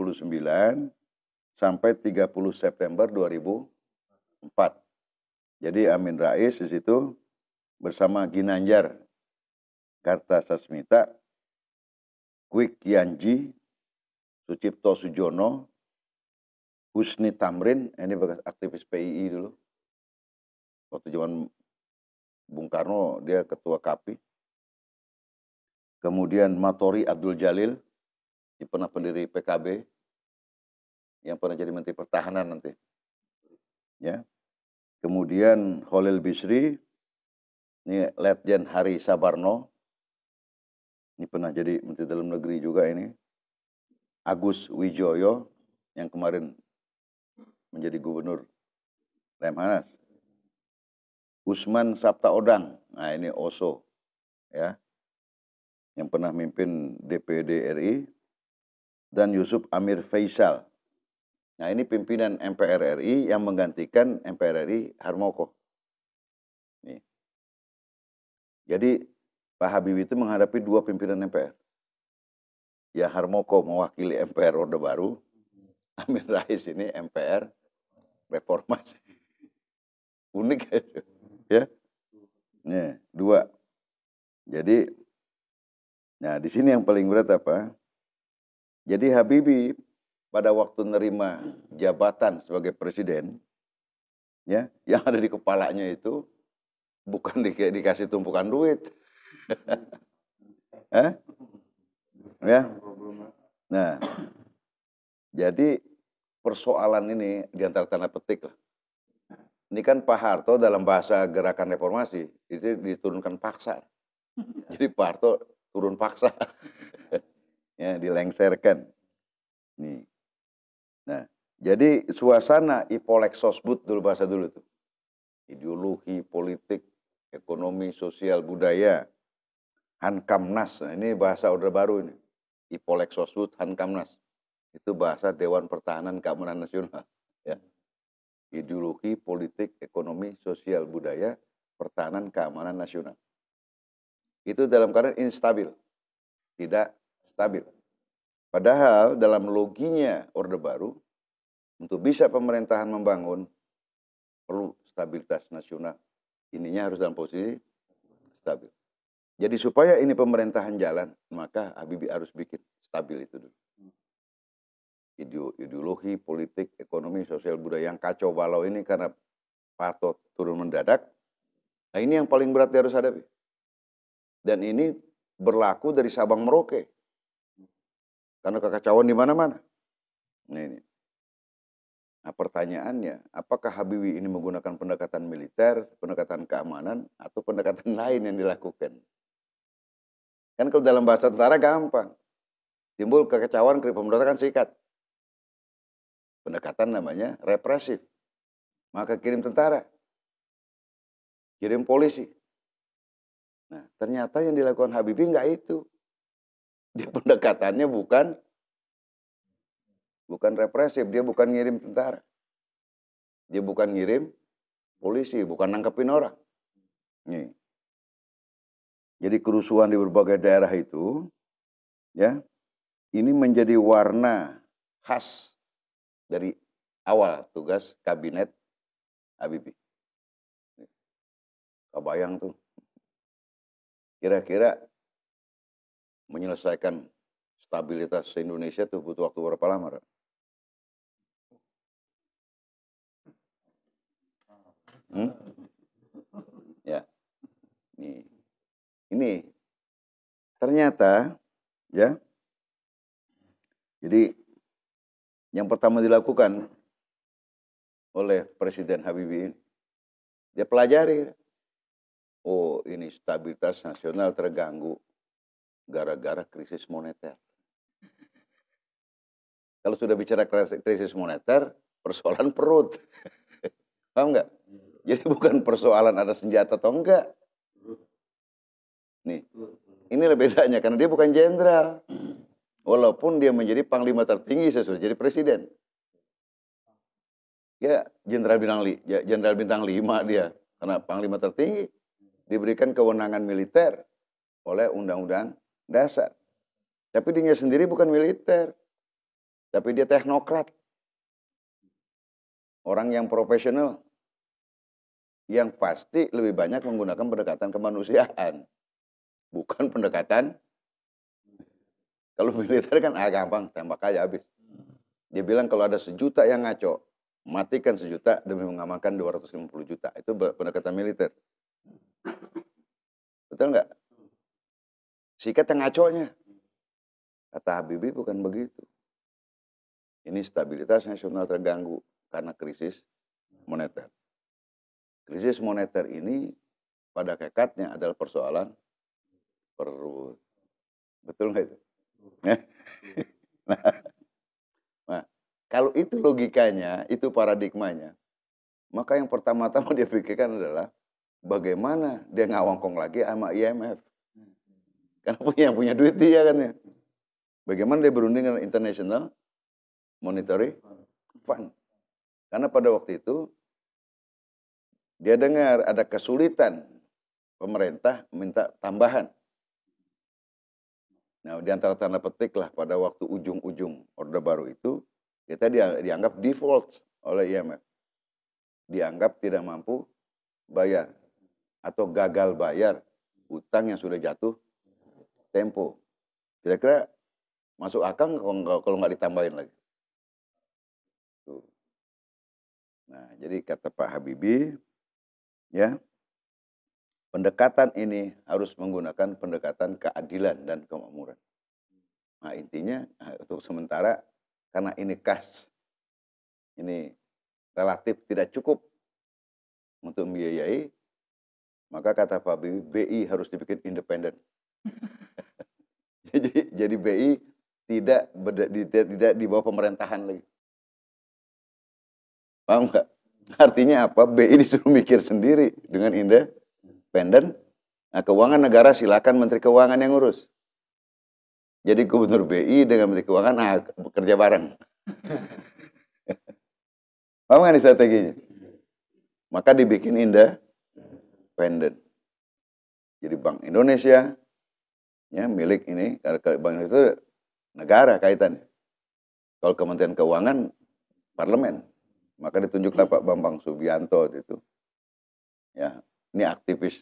S2: sampai 30 September 2004. Jadi Amin Rais di situ bersama Ginanjar Kartasasmita, Kwik Kianji, Sucipto Sujono, Husni Tamrin, ini bekas aktivis PII dulu. Waktu zaman Bung Karno dia ketua KAPI. Kemudian Matori Abdul Jalil, dia pernah pendiri PKB, yang pernah jadi Menteri Pertahanan nanti. Ya. Kemudian Khalil Bisri, ini Letjen Hari Sabarno, ini pernah jadi Menteri Dalam Negeri juga ini. Agus Wijoyo, yang kemarin menjadi Gubernur Lemhanas. Usman Sabtaodang, nah ini OSO, ya, yang pernah mimpin DPD RI, dan Yusuf Amir Faisal. Nah ini pimpinan MPR RI yang menggantikan MPR RI Harmoko. Nih. Jadi Pak Habibie itu menghadapi dua pimpinan MPR. Ya Harmoko mewakili MPR Orde Baru, Amin Rais ini MPR Reformasi. Unik itu, ya. Nih, dua. Jadi, nah di sini yang paling berat apa? Jadi Habibie pada waktu nerima jabatan sebagai presiden, ya, yang ada di kepalanya itu bukan dikasih tumpukan duit. Eh? Ya. Nah, jadi persoalan ini di antara tanda petik lah. Ini kan Pak Harto dalam bahasa gerakan reformasi itu diturunkan paksa. Jadi Pak Harto turun paksa. Ya, dilengserkan. Nih. Nah, jadi suasana Ipolexosbud dulu bahasa dulu tuh. Ideologi, politik, ekonomi, sosial, budaya, Hankamnas. Nah, ini bahasa Orde Baru ini. Ipolexosbud, Hankamnas. Itu bahasa Dewan Pertahanan Keamanan Nasional. Ya. Ideologi, politik, ekonomi, sosial, budaya, pertahanan, keamanan nasional. Itu dalam keadaan instabil, tidak stabil. Padahal dalam loginya Orde Baru, untuk bisa pemerintahan membangun, perlu stabilitas nasional. Ininya harus dalam posisi stabil. Jadi supaya ini pemerintahan jalan, maka Habibie harus bikin stabil itu dulu. Ideologi, politik, ekonomi, sosial, budaya yang kacau balau ini karena Pak Harto turun mendadak. Nah ini yang paling berat dia harus hadapi. Dan ini berlaku dari Sabang Merauke. Karena kekacauan di mana-mana. Nah ini. Nah pertanyaannya, apakah Habibie ini menggunakan pendekatan militer, pendekatan keamanan, atau pendekatan lain yang dilakukan? Kan kalau dalam bahasa tentara gampang. Timbul kekacauan, pemberontakan sikat. Pendekatan namanya represif. Maka kirim tentara. Kirim polisi. Nah ternyata yang dilakukan Habibie enggak itu. Dia pendekatannya bukan represif, dia bukan ngirim tentara. Dia bukan ngirim polisi, bukan nangkepin orang. Nih. Jadi kerusuhan di berbagai daerah itu, ya, ini menjadi warna khas dari awal tugas kabinet Habibie. Kebayang tuh, kira-kira menyelesaikan stabilitas Indonesia tuh butuh waktu berapa lama? Hmm? Ya, ini ternyata, ya, jadi yang pertama dilakukan oleh Presiden Habibie, dia pelajari. Oh, ini stabilitas nasional terganggu gara-gara krisis moneter. Kalau sudah bicara krisis moneter, persoalan perut. Paham nggak? Jadi bukan persoalan ada senjata atau enggak. Nih, inilah bedanya karena dia bukan jenderal. Walaupun dia menjadi panglima tertinggi sesudah jadi presiden. Ya, jenderal bintang 5 dia. Karena panglima tertinggi diberikan kewenangan militer oleh undang-undang dasar. Tapi dia sendiri bukan militer. Tapi dia teknokrat. Orang yang profesional. Yang pasti lebih banyak menggunakan pendekatan kemanusiaan. Bukan pendekatan. Kalau militer kan gampang, tembak aja habis. Dia bilang kalau ada 1 juta yang ngaco, matikan 1 juta demi mengamankan 250 juta. Itu pendekatan militer. Betul nggak? Sikat yang ngaconya. Kata Habibie bukan begitu. Ini stabilitas nasional terganggu karena krisis moneter. Krisis moneter ini pada hakikatnya adalah persoalan perut. Betul nggak itu? Nah, kalau itu logikanya, itu paradigmanya, maka yang pertama-tama dia pikirkan adalah bagaimana dia ngawangkong lagi sama IMF. Karena punya duit dia kan ya. Bagaimana dia berunding dengan International Monetary Fund. Karena pada waktu itu dia dengar ada kesulitan pemerintah minta tambahan. Nah, di antara tanda petik lah pada waktu ujung-ujung Orde Baru itu, kita dianggap default oleh IMF. Dianggap tidak mampu bayar atau gagal bayar utang yang sudah jatuh tempo. Kira-kira masuk akal kalau nggak ditambahin lagi. Tuh. Nah, jadi kata Pak Habibie, ya, pendekatan ini harus menggunakan pendekatan keadilan dan kemakmuran. Nah, intinya untuk sementara karena ini kas, ini relatif tidak cukup untuk membiayai, maka kata Pak BI harus dibikin independen. Jadi BI tidak di bawah pemerintahan lagi. Paham nggak? Artinya apa? BI disuruh mikir sendiri dengan independen. Nah, keuangan negara silakan Menteri Keuangan yang ngurus. Jadi Gubernur BI dengan Menteri Keuangan bekerja bareng. Paham nggak nih strateginya? Maka dibikin independen. Jadi Bank Indonesia, ya milik ini, karena Bank Indonesia itu negara kaitannya. Kalau Kementerian Keuangan, parlemen. Maka ditunjuklah Pak Bambang Subianto itu. Ya, ini aktivis.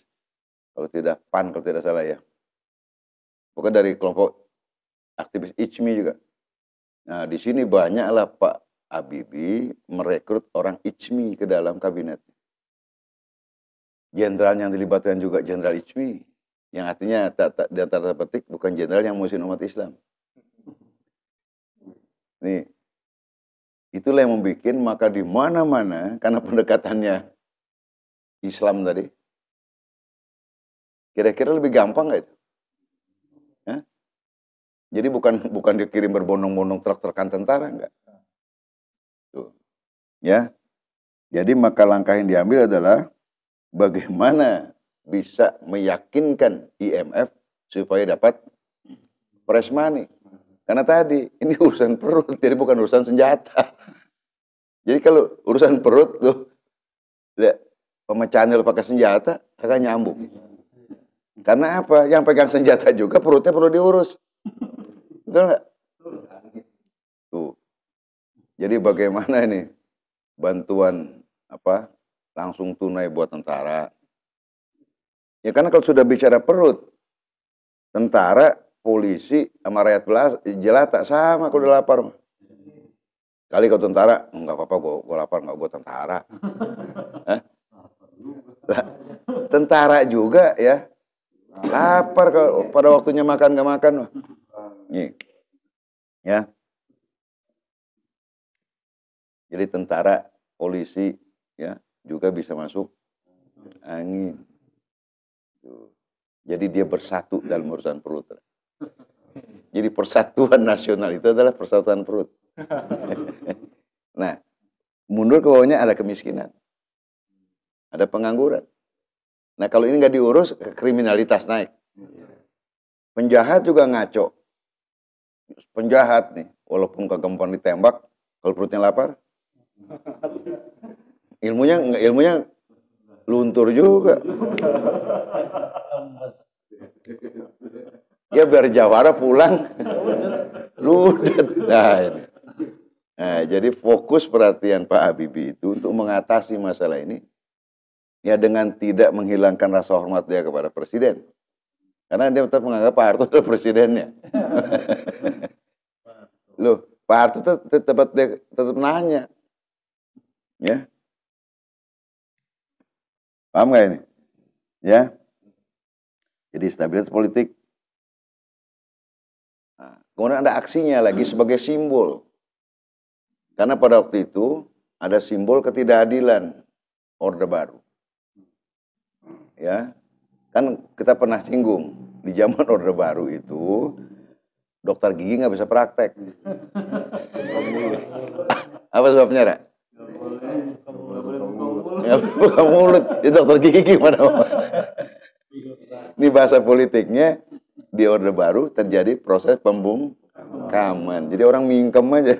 S2: Kalau tidak PAN, kalau tidak salah ya. Pokoknya dari kelompok aktivis ICMI juga. Nah, di sini banyaklah Pak Habibie merekrut orang ICMI ke dalam kabinet. Jenderal yang dilibatkan juga jenderal ICMI. Yang artinya di antara petik bukan jenderal yang musuhin umat Islam. Nih, itulah yang membuat maka di mana-mana karena pendekatannya Islam tadi. Kira-kira lebih gampang nggak itu? Hah? Jadi bukan dikirim berbondong-bondong truk-trukan tentara enggak. Tuh. Ya. Jadi maka langkah yang diambil adalah bagaimana bisa meyakinkan IMF supaya dapat fresh money. Karena tadi ini urusan perut, jadi bukan urusan senjata. Jadi kalau urusan perut tuh, pemecahan lu pakai senjata agak nyambung. Karena apa? Yang pegang senjata juga perutnya perlu diurus. Betul nggak? Tuh. Jadi bagaimana ini bantuan langsung tunai buat tentara? Ya karena kalau sudah bicara perut, tentara, polisi, sama rakyat jelata sama kalau udah lapar. Kali kalau tentara, nggak apa-apa, gue lapar, nggak gue tentara. Tentara juga ya, lapar kalau pada waktunya makan nggak makan. Nih, ya. Jadi tentara, polisi, ya juga bisa masuk angin. Jadi dia bersatu dalam urusan perut. Jadi persatuan nasional itu adalah persatuan perut. Nah, mundur ke bawahnya ada kemiskinan, ada pengangguran. Nah, kalau ini nggak diurus, kriminalitas naik. Penjahat juga ngaco. Penjahat nih, walaupun kegempon ditembak, kalau perutnya lapar, ilmunya luntur juga. Ya biar jawara pulang, ludet. Nah, ini. Nah, jadi fokus perhatian Pak Habibie itu untuk mengatasi masalah ini, ya dengan tidak menghilangkan rasa hormat dia kepada presiden. Karena dia tetap menganggap Pak Harto adalah presidennya. Loh, Pak Harto tetap nanya. Ya. Paham nggak ini? Ya. Jadi stabilitas politik. Nah, kemudian ada aksinya lagi sebagai simbol. Karena pada waktu itu ada simbol ketidakadilan Orde Baru. Ya. Kan kita pernah singgung di zaman Orde Baru itu dokter gigi nggak bisa praktek. Apa sebabnya, Ra? Nggak buka mulut. Di dokter gigi gimana? Ini bahasa politiknya di Orde Baru terjadi proses pembungkaman. Jadi orang mingkem aja.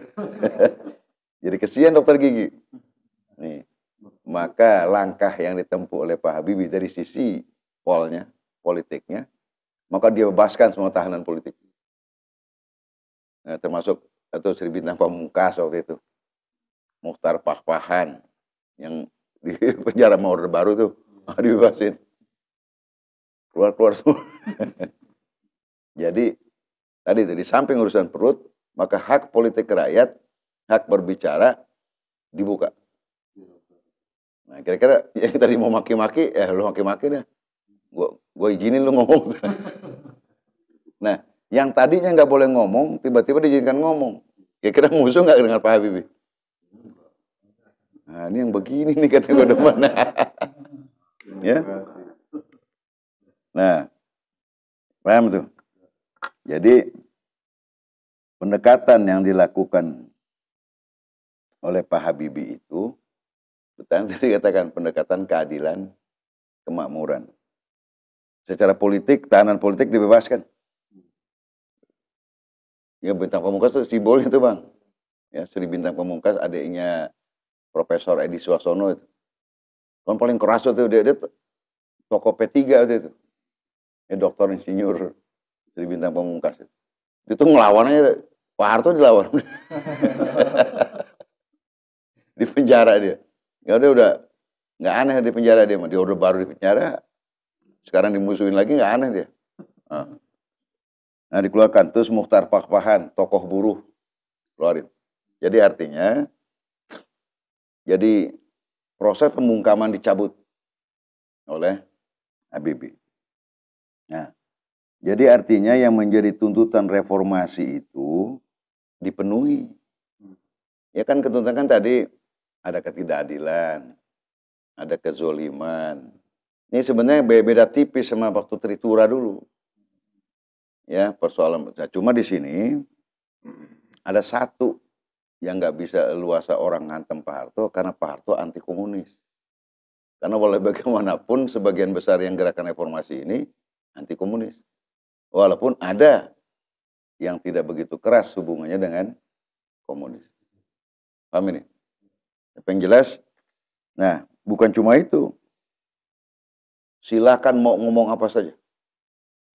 S2: Jadi kesian dokter gigi. Nih, maka langkah yang ditempuh oleh Pak Habibie dari sisi politiknya, maka dia bebaskan semua tahanan politik. Nah, termasuk atau Sri Bintang Pamungkas waktu itu, Mukhtar Pakpahan yang di penjara Orde Baru tuh dibebasin, keluar semua. Jadi tadi di samping urusan perut, maka hak politik rakyat, hak berbicara dibuka. Nah, kira-kira yang tadi mau maki-maki, lu maki-maki dah. Gua izinin lu ngomong. Nah, yang tadinya nggak boleh ngomong, tiba-tiba diizinkan ngomong. Kira-kira musuh nggak dengan Pak Habibie? Nah, ini yang begini nih kata gue demen. Ya. Nah, paham tuh. Jadi pendekatan yang dilakukan oleh Pak Habibie itu, betul tadi katakan pendekatan keadilan, kemakmuran. Secara politik, tahanan politik dibebaskan. Ya Bintang Pamungkas itu simbolnya itu bang. Ya Sri Bintang Pamungkas adiknya Profesor Edi Suarsono itu. Kan paling keras itu dia tokoh P3 itu. Doktor Insinyur Sri Bintang Pamungkas itu. Itu ngelawan aja. Pak Harto dilawan. Di penjara dia. Ya udah nggak aneh di penjara dia. Dia udah baru di penjara. Sekarang dimusuhin lagi nggak aneh dia. Nah dikeluarkan. Terus Mukhtar Pakpahan, tokoh buruh, keluarin. Jadi artinya, jadi proses pembungkaman dicabut oleh Habibie. Nah, jadi artinya yang menjadi tuntutan reformasi itu dipenuhi. Ya kan ketuntutan kan tadi ada ketidakadilan, ada kezoliman. Ini sebenarnya beda tipis sama waktu Tritura dulu. Ya persoalan. Nah, cuma di sini ada satu yang nggak bisa luasa orang ngantem Pak Harto karena Pak Harto anti komunis. Karena walau bagaimanapun sebagian besar yang gerakan reformasi ini anti komunis. Walaupun ada yang tidak begitu keras hubungannya dengan komunis. Paham ini? Tapi yang jelas, nah bukan cuma itu. Silakan mau ngomong apa saja.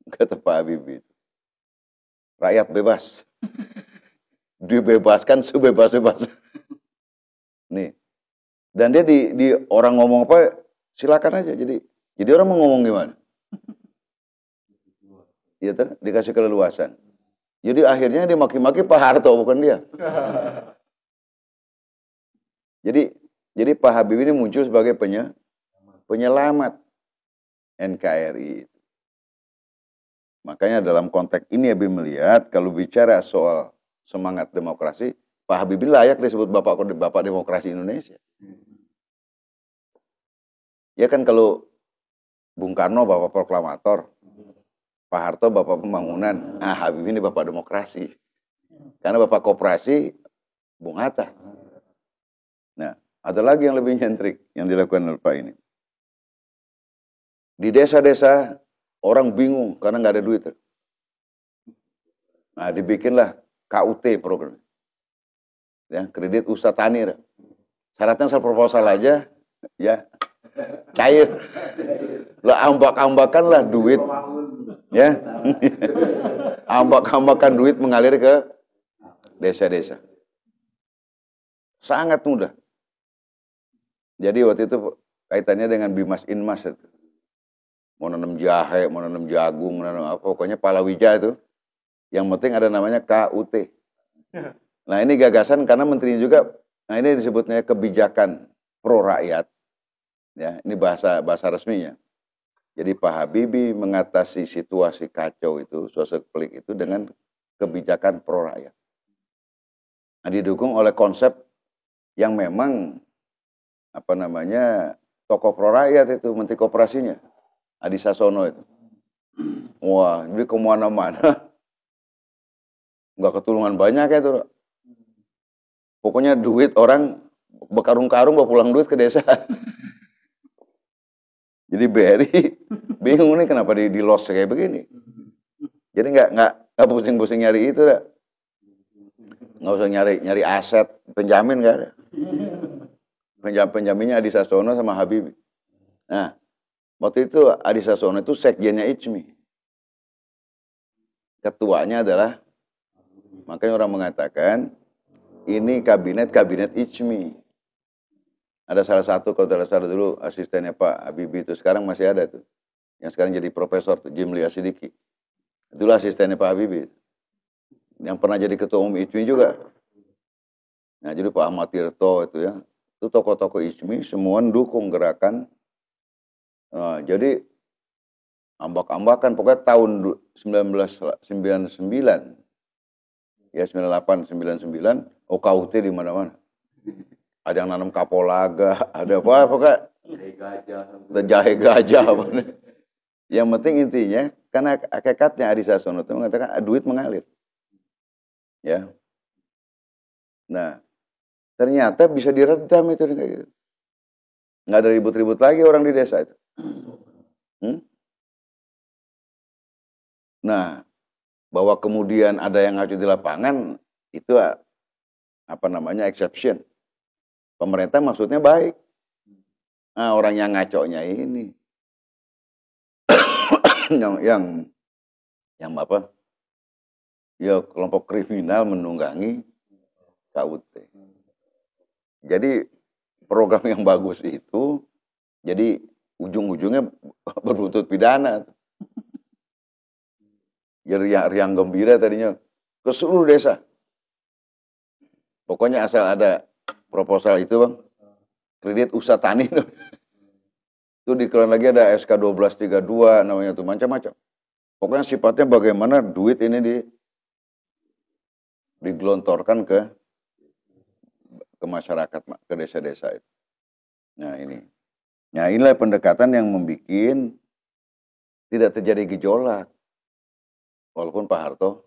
S2: Kata Pak Habibie. Rakyat bebas. Dibebaskan sebebas-bebas. Nih. Dan dia di orang ngomong apa, silakan aja. Jadi orang mau ngomong gimana? Iya tuh, dikasih keleluasan. Jadi akhirnya dia maki-maki Pak Harto, bukan dia. Jadi Pak Habibie ini muncul sebagai penyelamat NKRI. Makanya dalam konteks ini Habibie melihat kalau bicara soal semangat demokrasi, Pak Habibie layak disebut Bapak Demokrasi Indonesia. Ya kan kalau Bung Karno Bapak Proklamator, Pak Harto Bapak Pembangunan, Habibie ini Bapak Demokrasi. Karena Bapak Koperasi Bung Hatta. Nah, ada lagi yang lebih nyentrik yang dilakukan oleh Pak ini. Di desa-desa orang bingung karena nggak ada duit. Nah, dibikinlah KUT program. Ya, kredit usaha tani. Syaratnya asal proposal aja, ya cair. Lah ambak-ambakan lah duit. Ya. Ambak-ambakan duit mengalir ke desa-desa. Sangat mudah. Jadi waktu itu kaitannya dengan Bimas Inmas itu. Mau nanam jahe, mau nanam jagung, mau nanam apa, pokoknya palawija itu. Yang penting ada namanya KUT. Nah ini gagasan karena menteri juga, nah ini disebutnya kebijakan pro rakyat. Ya, ini bahasa resminya. Jadi Pak Habibie mengatasi situasi kacau itu, suasana pelik itu dengan kebijakan pro rakyat. Nah, didukung oleh konsep yang memang apa namanya tokoh pro rakyat itu, menteri koperasinya Adi Sasono itu. Wah, jadi kemana-mana nggak ketulungan banyak ya tuh. Pokoknya duit orang berkarung-karung bawa pulang duit ke desa. Jadi BRI bingung nih kenapa di los kayak begini. Jadi nggak pusing-pusing nyari itu dah. Nggak usah nyari aset penjamin nggak ada. Penjaminnya Adi Sasono sama Habibie. Nah, waktu itu Adi Sasono itu sekjennya ICMI. Ketuanya adalah, makanya orang mengatakan ini kabinet ICMI. Ada salah satu, kalau tidak salah dulu asistennya Pak Habibie itu, sekarang masih ada tuh. Yang sekarang jadi profesor tuh, Jimli Asidiki. Itulah asistennya Pak Habibie. Yang pernah jadi ketua umum ICMI juga. Nah, jadi Pak Ahmad Tirto itu ya. Itu tokoh-tokoh ICMI semua mendukung gerakan. Nah, jadi ambak-ambakan pokoknya tahun 1999 ya 98 99 OKUT di mana-mana. Ada yang nanam kapolaga, ada apa pokoknya jahe gajah apa. Yang penting intinya karena hakikatnya Adi Sasono itu mengatakan duit mengalir. Ya. Nah, ternyata bisa diredam itu kayak gitu. Nggak ada ribut-ribut lagi orang di desa itu. Nah, bahwa kemudian ada yang ngacu di lapangan itu apa namanya exception. Pemerintah maksudnya baik. Nah, orang yang ngaconya ini yang apa? Ya kelompok kriminal menunggangi KUT. Jadi program yang bagus itu jadi ujung-ujungnya berbuntut pidana. Jadi riang gembira tadinya ke seluruh desa. Pokoknya asal ada proposal itu bang, kredit usaha tani. Itu dikeluarkan lagi ada SK 1232 namanya tuh macam-macam. Pokoknya sifatnya bagaimana duit ini digelontorkan ke masyarakat, ke desa-desa itu. Nah ini. Nah inilah pendekatan yang membuat tidak terjadi gejolak. Walaupun Pak Harto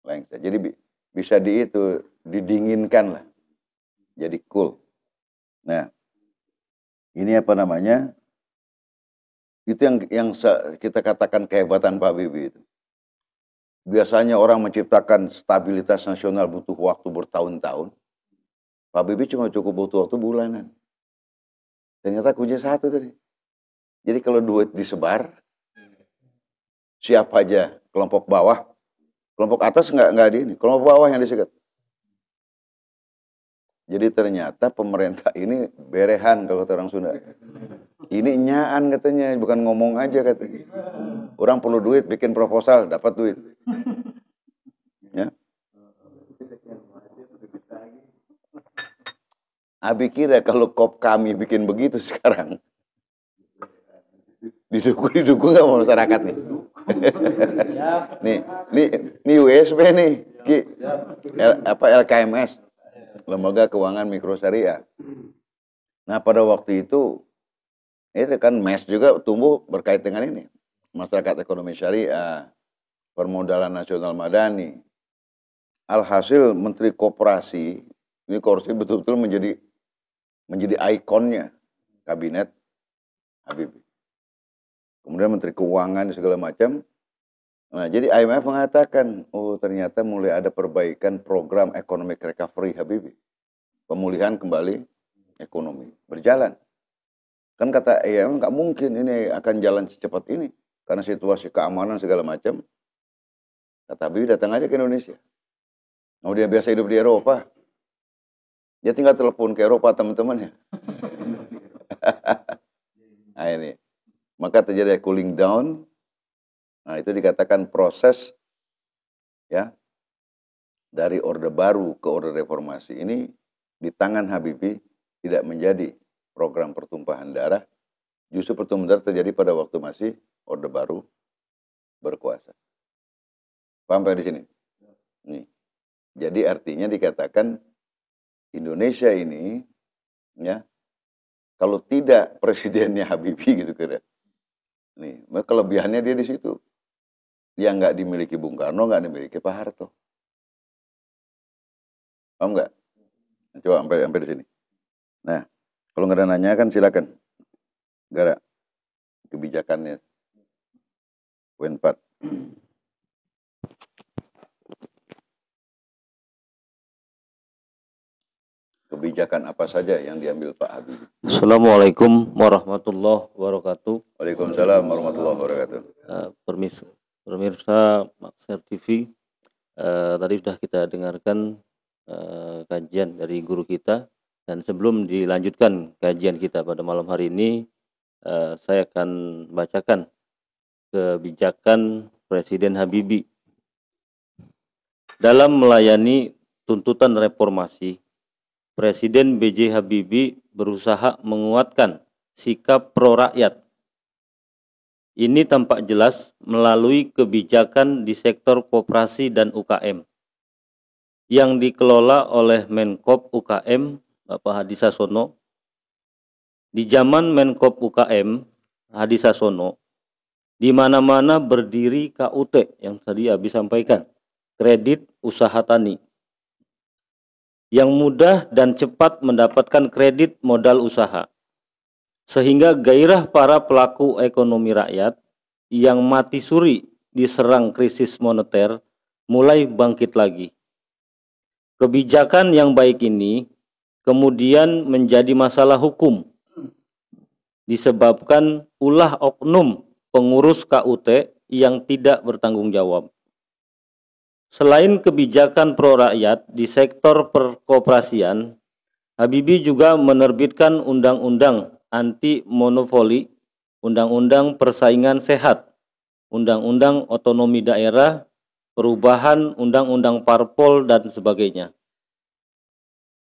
S2: lengser. Jadi bisa didinginkan lah. Jadi cool. Nah ini apa namanya? Itu yang kita katakan kehebatan Pak Habibie itu. Biasanya orang menciptakan stabilitas nasional butuh waktu bertahun-tahun. Pak Habibie cuma cukup butuh waktu bulanan. Ternyata kunci satu tadi. Jadi kalau duit disebar, siapa aja kelompok bawah, kelompok atas nggak di ini, kelompok bawah yang disikat. Jadi ternyata pemerintah ini berehan kalau kata orang Sunda. Ini nyaan katanya, bukan ngomong aja katanya. Orang perlu duit, bikin proposal, dapat duit. Ya. Abi kira kalau kop kami bikin begitu sekarang, didukung nggak mau masyarakat nih? nih USB nih, LKMS, Lembaga Keuangan Mikro Syariah. Nah pada waktu itu kan MES juga tumbuh berkait dengan ini, masyarakat ekonomi syariah, permodalan nasional madani. Alhasil Menteri Koperasi ini kursi betul-betul menjadi ikonnya kabinet Habibie. Kemudian Menteri Keuangan segala macam. Nah, jadi IMF mengatakan, oh ternyata mulai ada perbaikan program economic recovery Habibie. Pemulihan kembali ekonomi. Berjalan. Kan kata IMF nggak mungkin ini akan jalan secepat ini. Karena situasi keamanan segala macam. Kata Habibie datang aja ke Indonesia. Mau dia biasa hidup di Eropa. Dia tinggal telepon ke Eropa teman-temannya. Nah ini. Maka terjadi cooling down. Nah itu dikatakan proses ya dari Orde Baru ke Orde Reformasi ini di tangan Habibie tidak menjadi program pertumpahan darah. Justru pertumpahan darah terjadi pada waktu masih Orde Baru berkuasa. Paham di sini? Nih. Jadi artinya dikatakan Indonesia ini ya kalau tidak presidennya Habibie gitu kira. Nih, kelebihannya dia di situ. Yang nggak dimiliki Bung Karno, nggak dimiliki Pak Harto. Paham nggak? Coba sampai di sini. Nah, kalau nggak ada nanya kan silakan. Gara kebijakannya. Poin 4. Kebijakan apa saja yang diambil Pak Habibie?
S1: Assalamualaikum warahmatullahi wabarakatuh.
S2: Waalaikumsalam warahmatullahi wabarakatuh.
S1: Pemirsa Maxer TV, tadi sudah kita dengarkan kajian dari guru kita, dan sebelum dilanjutkan kajian kita pada malam hari ini, saya akan bacakan kebijakan Presiden Habibie dalam melayani tuntutan reformasi. Presiden B.J. Habibie berusaha menguatkan sikap pro rakyat
S3: Ini tampak jelas melalui kebijakan di sektor koperasi dan UKM yang dikelola oleh Menkop UKM Bapak Hadi Sasono. Di zaman Menkop UKM Hadi Sasono, di mana-mana berdiri KUT yang tadi Abi sampaikan, kredit usaha tani, yang mudah dan cepat mendapatkan kredit modal usaha, sehingga gairah para pelaku ekonomi rakyat yang mati suri diserang krisis moneter mulai bangkit lagi. Kebijakan yang baik ini kemudian menjadi masalah hukum disebabkan ulah oknum pengurus KUT yang tidak bertanggung jawab. Selain kebijakan pro rakyat di sektor perkoperasian, Habibie juga menerbitkan undang-undang anti monopoli, undang-undang persaingan sehat, undang-undang otonomi daerah, perubahan undang-undang parpol, dan sebagainya.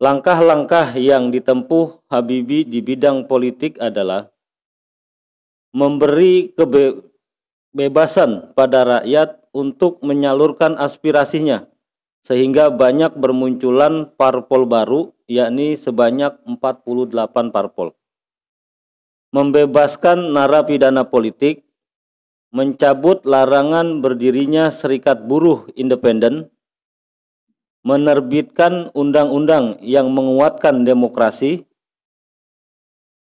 S3: Langkah-langkah yang ditempuh Habibie di bidang politik adalah memberi kebebasan pada rakyat untuk menyalurkan aspirasinya, sehingga banyak bermunculan parpol baru, yakni sebanyak 48 parpol. Membebaskan narapidana politik, mencabut larangan berdirinya serikat buruh independen, menerbitkan undang-undang yang menguatkan demokrasi,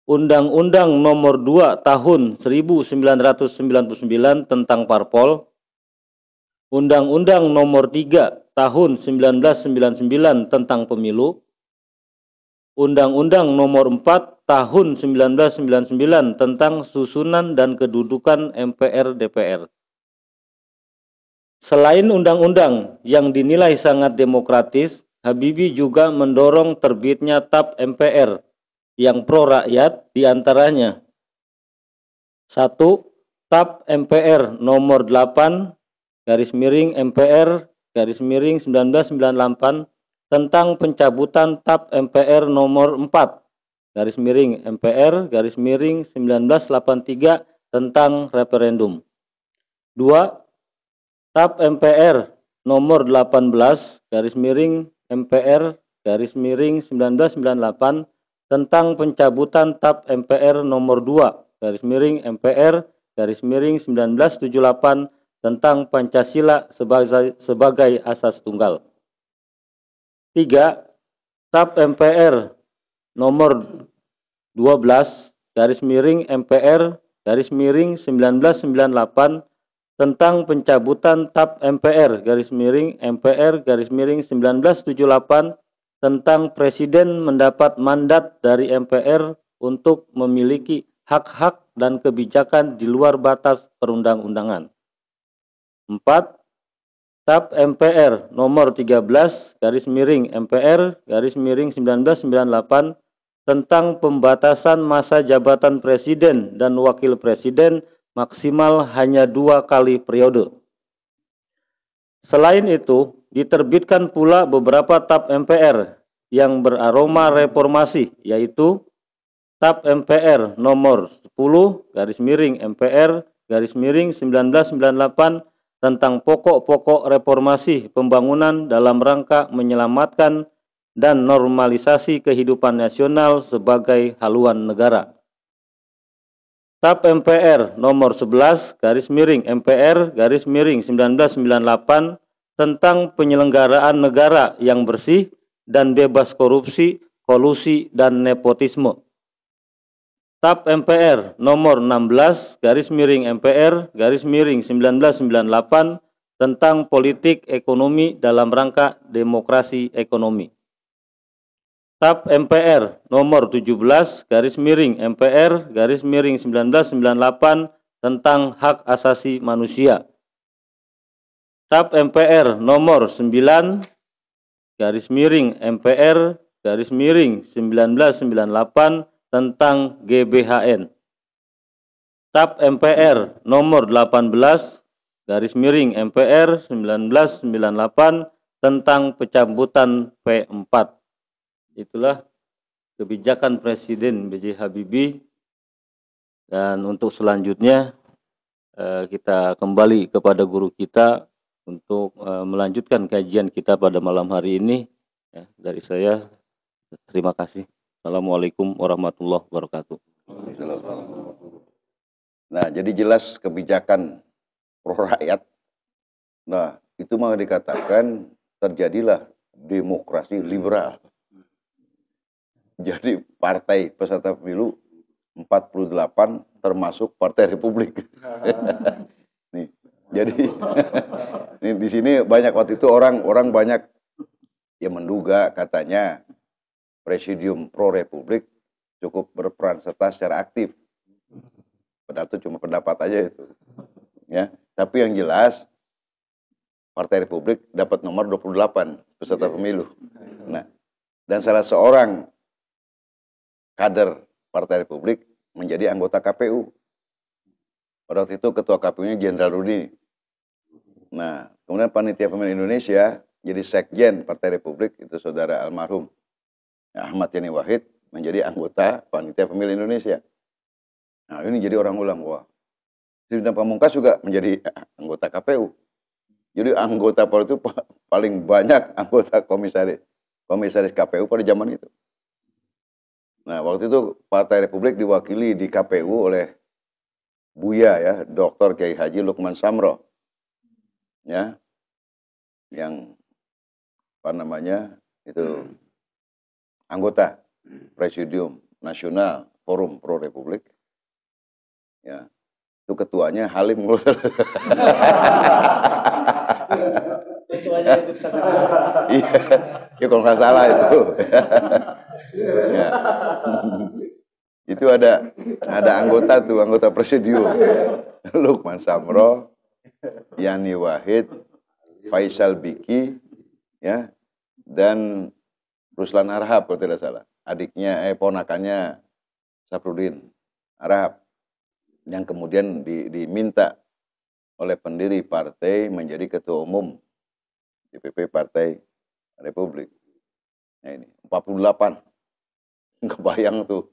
S3: Undang-Undang Nomor 2 Tahun 1999 tentang Parpol, Undang-Undang Nomor 3 Tahun 1999 tentang Pemilu, Undang-Undang Nomor 4 Tahun 1999 tentang Susunan dan Kedudukan MPR-DPR. Selain undang-undang yang dinilai sangat demokratis, Habibie juga mendorong terbitnya TAP MPR yang pro rakyat, diantaranya 1. TAP MPR nomor 8 MPR/1998 tentang pencabutan TAP MPR nomor 4 MPR/1983 tentang referendum. 2. TAP MPR nomor 18 MPR/1998 tentang pencabutan TAP MPR nomor 2 MPR/1978 tentang Pancasila sebagai asas tunggal. 3. TAP MPR nomor 12 MPR/1998 tentang pencabutan TAP MPR/1978 tentang Presiden mendapat mandat dari MPR untuk memiliki hak-hak dan kebijakan di luar batas perundang-undangan. 4. TAP MPR nomor 13 MPR/1998 tentang pembatasan masa jabatan Presiden dan Wakil Presiden maksimal hanya 2 kali periode. Selain itu, diterbitkan pula beberapa TAP MPR yang beraroma reformasi, yaitu TAP MPR nomor 10 MPR/1998 tentang pokok-pokok reformasi pembangunan dalam rangka menyelamatkan dan normalisasi kehidupan nasional sebagai haluan negara. TAP MPR nomor 11 MPR/1998 tentang penyelenggaraan negara yang bersih dan bebas korupsi, kolusi, dan nepotisme. TAP MPR nomor 16 MPR/1998 tentang politik ekonomi dalam rangka demokrasi ekonomi. TAP MPR nomor 17 MPR/1998 tentang hak asasi manusia. TAP MPR nomor 9 MPR/1998 tentang GBHN. TAP MPR nomor 18 MPR/1998 tentang pencabutan P4. Itulah kebijakan Presiden B.J. Habibie. Dan untuk selanjutnya kita kembali kepada guru kita untuk melanjutkan kajian kita pada malam hari ini. Ya, dari saya, terima kasih. Assalamualaikum warahmatullahi wabarakatuh.
S2: Nah, jadi jelas kebijakan pro rakyat. Nah, itu mah dikatakan terjadilah demokrasi liberal. Jadi partai peserta pemilu 48 termasuk Partai Republik. Nih, jadi nih, di sini banyak waktu itu orang banyak yang menduga katanya Presidium Pro Republik cukup berperan serta secara aktif. Padahal itu cuma pendapat aja itu. Ya, tapi yang jelas Partai Republik dapat nomor 28 peserta pemilu. Nah, dan salah seorang kader Partai Republik menjadi anggota KPU. Pada waktu itu ketua KPU-nya Jenderal Rudi. Nah, kemudian Panitia Pemilihan Indonesia jadi sekjen Partai Republik, itu saudara almarhum Ahmad Yani Wahid menjadi anggota Panitia Pemilihan Indonesia. Nah, ini jadi orang ulang, wah. Sri Bintang Pamungkas juga menjadi anggota KPU. Jadi anggota itu paling banyak anggota komisaris KPU pada zaman itu. Nah, waktu itu Partai Republik diwakili di KPU oleh Buya ya, Dr. Kiai Haji Lukman Samro. Ya. Yang apa namanya? Itu anggota Presidium Nasional Forum Pro Republik. Ya. Itu ketuanya Halim. Iya, ya kalau nggak salah itu. Ya. Itu ada anggota tuh, anggota presidium. Lukman Samro, Yani Wahid, Faisal Biki, ya, dan Ruslan Arhab kalau tidak salah. Adiknya, ponakannya Saprudin Arhab, yang kemudian diminta oleh pendiri partai menjadi ketua umum DPP Partai Republik. Nah ini 48, kebayang tuh,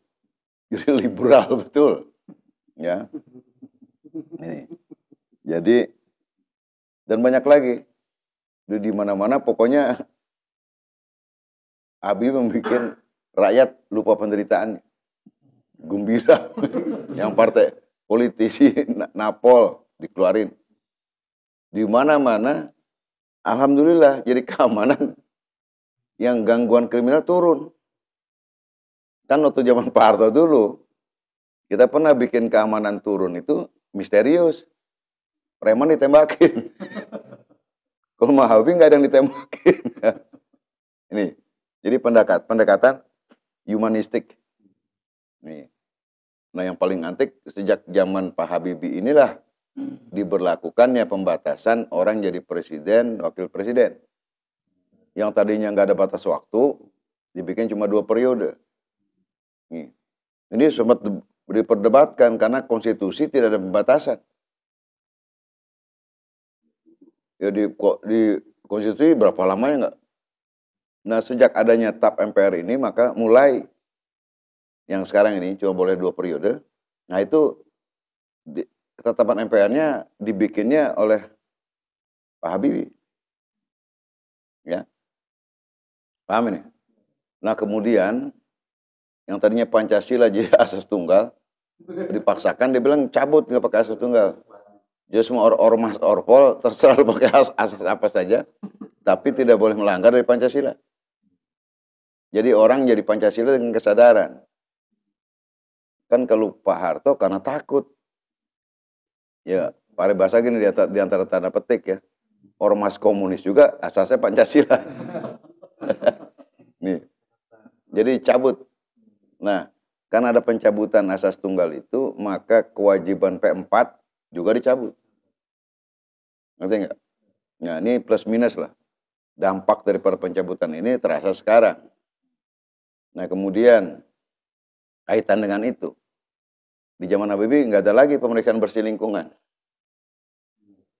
S2: jadi liberal betul, ya. Ini, jadi dan banyak lagi di mana-mana pokoknya Abi membuat rakyat lupa penderitaannya, gembira, yang partai politisi napol dikeluarin, di mana-mana. Alhamdulillah, jadi keamanan yang gangguan kriminal turun. Kan waktu zaman Pak Harto dulu, kita pernah bikin keamanan turun itu misterius. Preman ditembakin. Kalau Mahawi nggak ada yang ditembakin. Ini, jadi pendekatan humanistik. Nih. Nah, yang paling antik sejak zaman Pak Habibie inilah diberlakukannya pembatasan orang jadi presiden, wakil presiden. Yang tadinya nggak ada batas waktu, dibikin cuma 2 periode. Ini sempat diperdebatkan karena konstitusi tidak ada pembatasan. Ya di konstitusi berapa lamanya nggak? Nah, sejak adanya TAP MPR ini, maka mulai yang sekarang ini cuma boleh 2 periode. Nah, itu ketetapan MPR-nya dibikinnya oleh Pak Habibie. Ya. Paham ini? Nah, kemudian yang tadinya Pancasila jadi asas tunggal, dipaksakan dia bilang cabut nggak pakai asas tunggal. Jadi semua ormas orpol terserah pakai asas apa saja, tapi tidak boleh melanggar dari Pancasila. Jadi orang jadi Pancasila dengan kesadaran. Kan kalau Pak Harto karena takut. Ya, pada bahasa gini di antara tanda petik ya. Ormas komunis juga asasnya Pancasila. Nih. Jadi cabut. Nah, karena ada pencabutan asas tunggal itu, maka kewajiban P4 juga dicabut. Ngerti nggak? Nah, ini plus minus lah. Dampak daripada pencabutan ini terasa sekarang. Nah, kemudian kaitan dengan itu, di zaman Habibie nggak ada lagi pemeriksaan bersih lingkungan.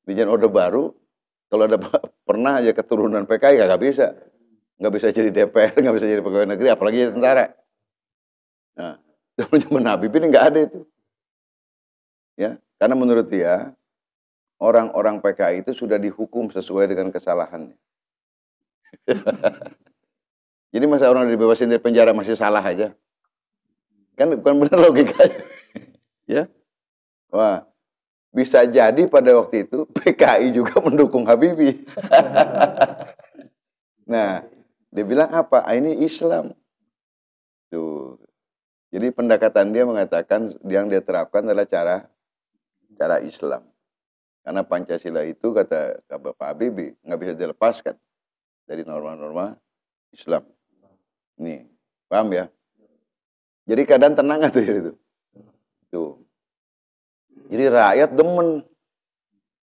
S2: Di zaman Orde Baru, kalau ada pernah aja keturunan PKI nggak bisa. Nggak bisa jadi DPR, nggak bisa jadi pegawai negeri, apalagi jadi tentara. Nah, zaman Habibie ini nggak ada itu. Ya, Karena menurut dia, orang-orang PKI itu sudah dihukum sesuai dengan kesalahannya. Jadi masa orang dibebasin dari penjara masih salah aja? Kan bukan benar logikanya. Ya, wah, bisa jadi pada waktu itu PKI juga mendukung Habibie. Nah, dia bilang apa? Ah, ini Islam. Tuh. Jadi pendekatan dia mengatakan yang dia terapkan adalah cara Islam. Karena Pancasila itu kata Pak Habibie nggak bisa dilepaskan dari norma-norma Islam. Nih, paham ya? Jadi keadaan tenang tuh itu. Tuh. Jadi rakyat demen.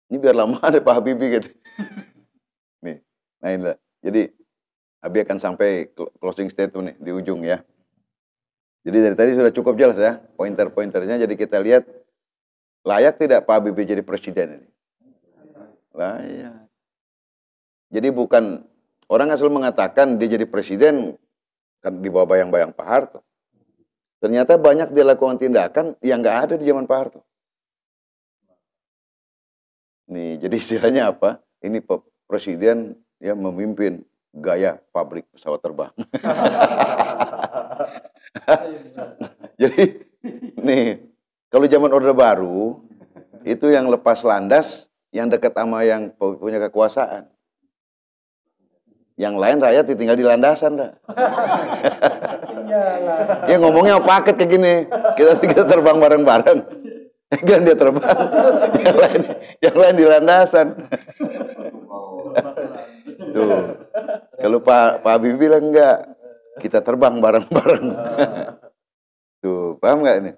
S2: Ini biar lama ada Pak Habibie gitu. Nih, nah inilah. Jadi Habibie akan sampai closing statement nih di ujung ya. Jadi dari tadi sudah cukup jelas ya pointer-pointernya. Jadi kita lihat layak tidak Pak Habibie jadi presiden ini? Layak. Jadi bukan orang asal mengatakan dia jadi presiden kan di bawah bayang-bayang Pak Harto. Ternyata banyak dia lakukan tindakan yang nggak ada di zaman Pak Harto. Nih, jadi istilahnya apa? Ini presiden ya memimpin gaya pabrik pesawat terbang. Jadi nih, kalau zaman Orde Baru itu yang lepas landas, yang dekat sama yang punya kekuasaan. Yang lain rakyat ditinggal di landasan dah. Ya ngomongnya paket kayak gini. Kita terbang bareng-bareng. Kan dia terbang. yang lain di landasan. Tuh. Kalau Pak Habibie bilang enggak, kita terbang bareng-bareng. Tuh, paham nggak ini?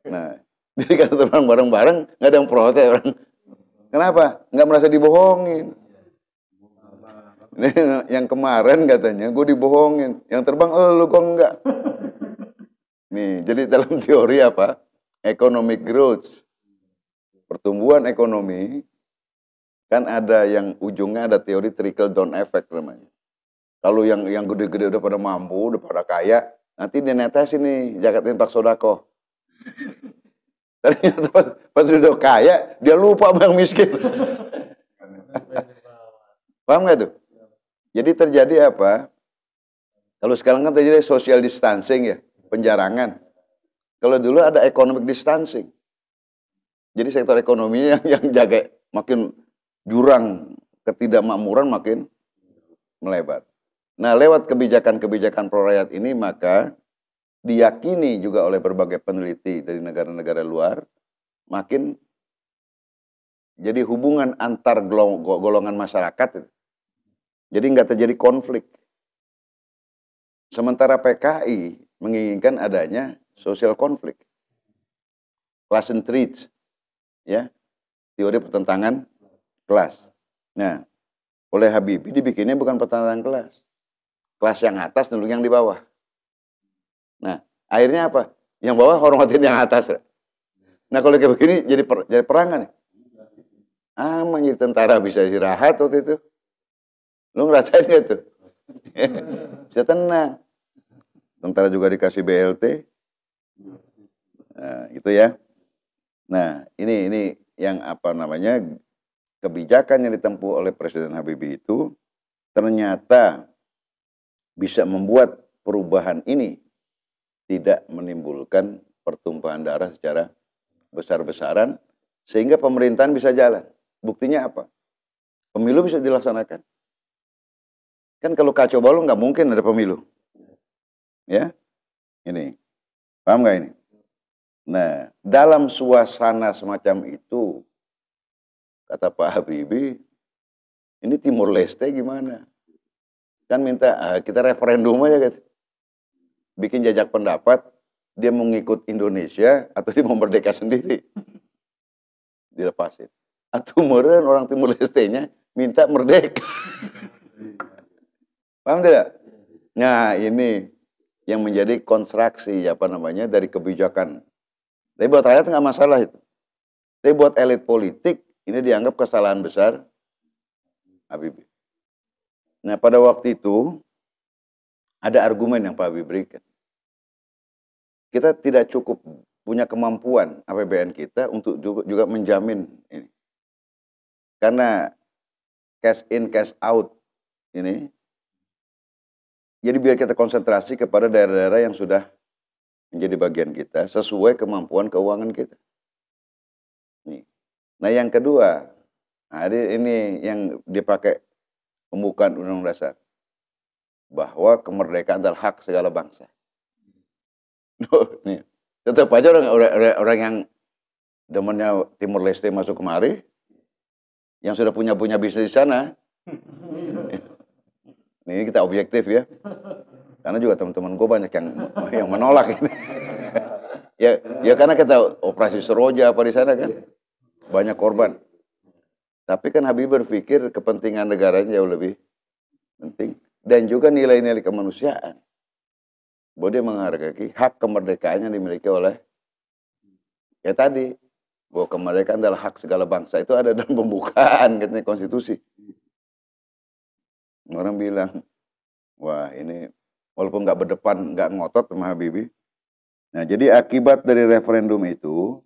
S2: Nah, jadi kalau terbang bareng-bareng nggak ada yang protes orang. Kenapa? Nggak merasa dibohongin. Ini yang kemarin katanya gue dibohongin, yang terbang lu kok enggak. Nih, jadi dalam teori apa? Economic growth, pertumbuhan ekonomi, kan ada yang ujungnya ada teori trickle down effect namanya. Kalau yang gede-gede udah pada mampu, udah pada kaya, nanti dia netesin nih zakat infak sodako. Ternyata pas udah kaya, dia lupa sama yang miskin. Paham nggak tuh? Jadi terjadi apa? Kalau sekarang kan terjadi social distancing ya, penjarangan. Kalau dulu ada economic distancing. Jadi sektor ekonominya yang jaga makin jurang ketidakmakmuran makin melebar. Nah, lewat kebijakan-kebijakan pro rakyat ini maka diyakini juga oleh berbagai peneliti dari negara-negara luar makin jadi hubungan antar golongan masyarakat. Jadi nggak terjadi konflik. Sementara PKI menginginkan adanya social konflik. Class and treats. Ya, teori pertentangan kelas. Nah, oleh Habibie dibikinnya bukan pertentangan kelas. Kelas yang atas nunduk yang di bawah. Nah, akhirnya apa? Yang bawah hormatin yang atas. Nah, kalau kayak begini jadi perangan. Aman jadi tentara bisa istirahat waktu itu. Lu ngerasain gak tuh? Bisa tenang. Tentara juga dikasih BLT. Nah, itu ya. Nah, ini yang apa namanya kebijakan yang ditempuh oleh Presiden Habibie itu ternyata bisa membuat perubahan ini tidak menimbulkan pertumpahan darah secara besar-besaran sehingga pemerintahan bisa jalan. Buktinya apa? Pemilu bisa dilaksanakan. Kan kalau kacau balau nggak mungkin ada pemilu. Ya, ini. Paham nggak ini? Nah, dalam suasana semacam itu, kata Pak Habibie, ini Timur Leste gimana? Kan minta kita referendum aja gitu. Bikin jajak pendapat, dia mau ngikut Indonesia atau dia mau merdeka sendiri. Dilepasin. Atau meren orang Timur Leste-nya minta merdeka. Paham tidak? Nah, ini yang menjadi konstruksi apa namanya dari kebijakan. Tapi buat rakyat nggak masalah itu. Tapi buat elit politik ini dianggap kesalahan besar Habibie. Nah, pada waktu itu ada argumen yang Pak Habibie berikan. Kita tidak cukup punya kemampuan APBN kita untuk juga menjamin ini. Karena cash in, cash out ini, jadi biar kita konsentrasi kepada daerah-daerah yang sudah menjadi bagian kita sesuai kemampuan keuangan kita. Nih. Nah yang kedua, ini yang dipakai pembukaan Undang-Undang Dasar, bahwa kemerdekaan adalah hak segala bangsa. Nih, tetap aja orang yang demennya Timur Leste masuk kemari, yang sudah punya bisnis di sana. Ini kita objektif ya, karena juga teman-teman gue banyak yang menolak ini. ya karena kita operasi Seroja apa di sana kan, banyak korban. Tapi kan Habibie berpikir kepentingan negaranya jauh lebih penting, dan juga nilai-nilai kemanusiaan. Bahwa dia menghargai hak kemerdekaan yang dimiliki oleh, ya tadi, bahwa kemerdekaan adalah hak segala bangsa, itu ada dalam pembukaan katanya konstitusi. Orang bilang, wah ini walaupun nggak berdepan, nggak ngotot sama Habibie. Nah jadi akibat dari referendum itu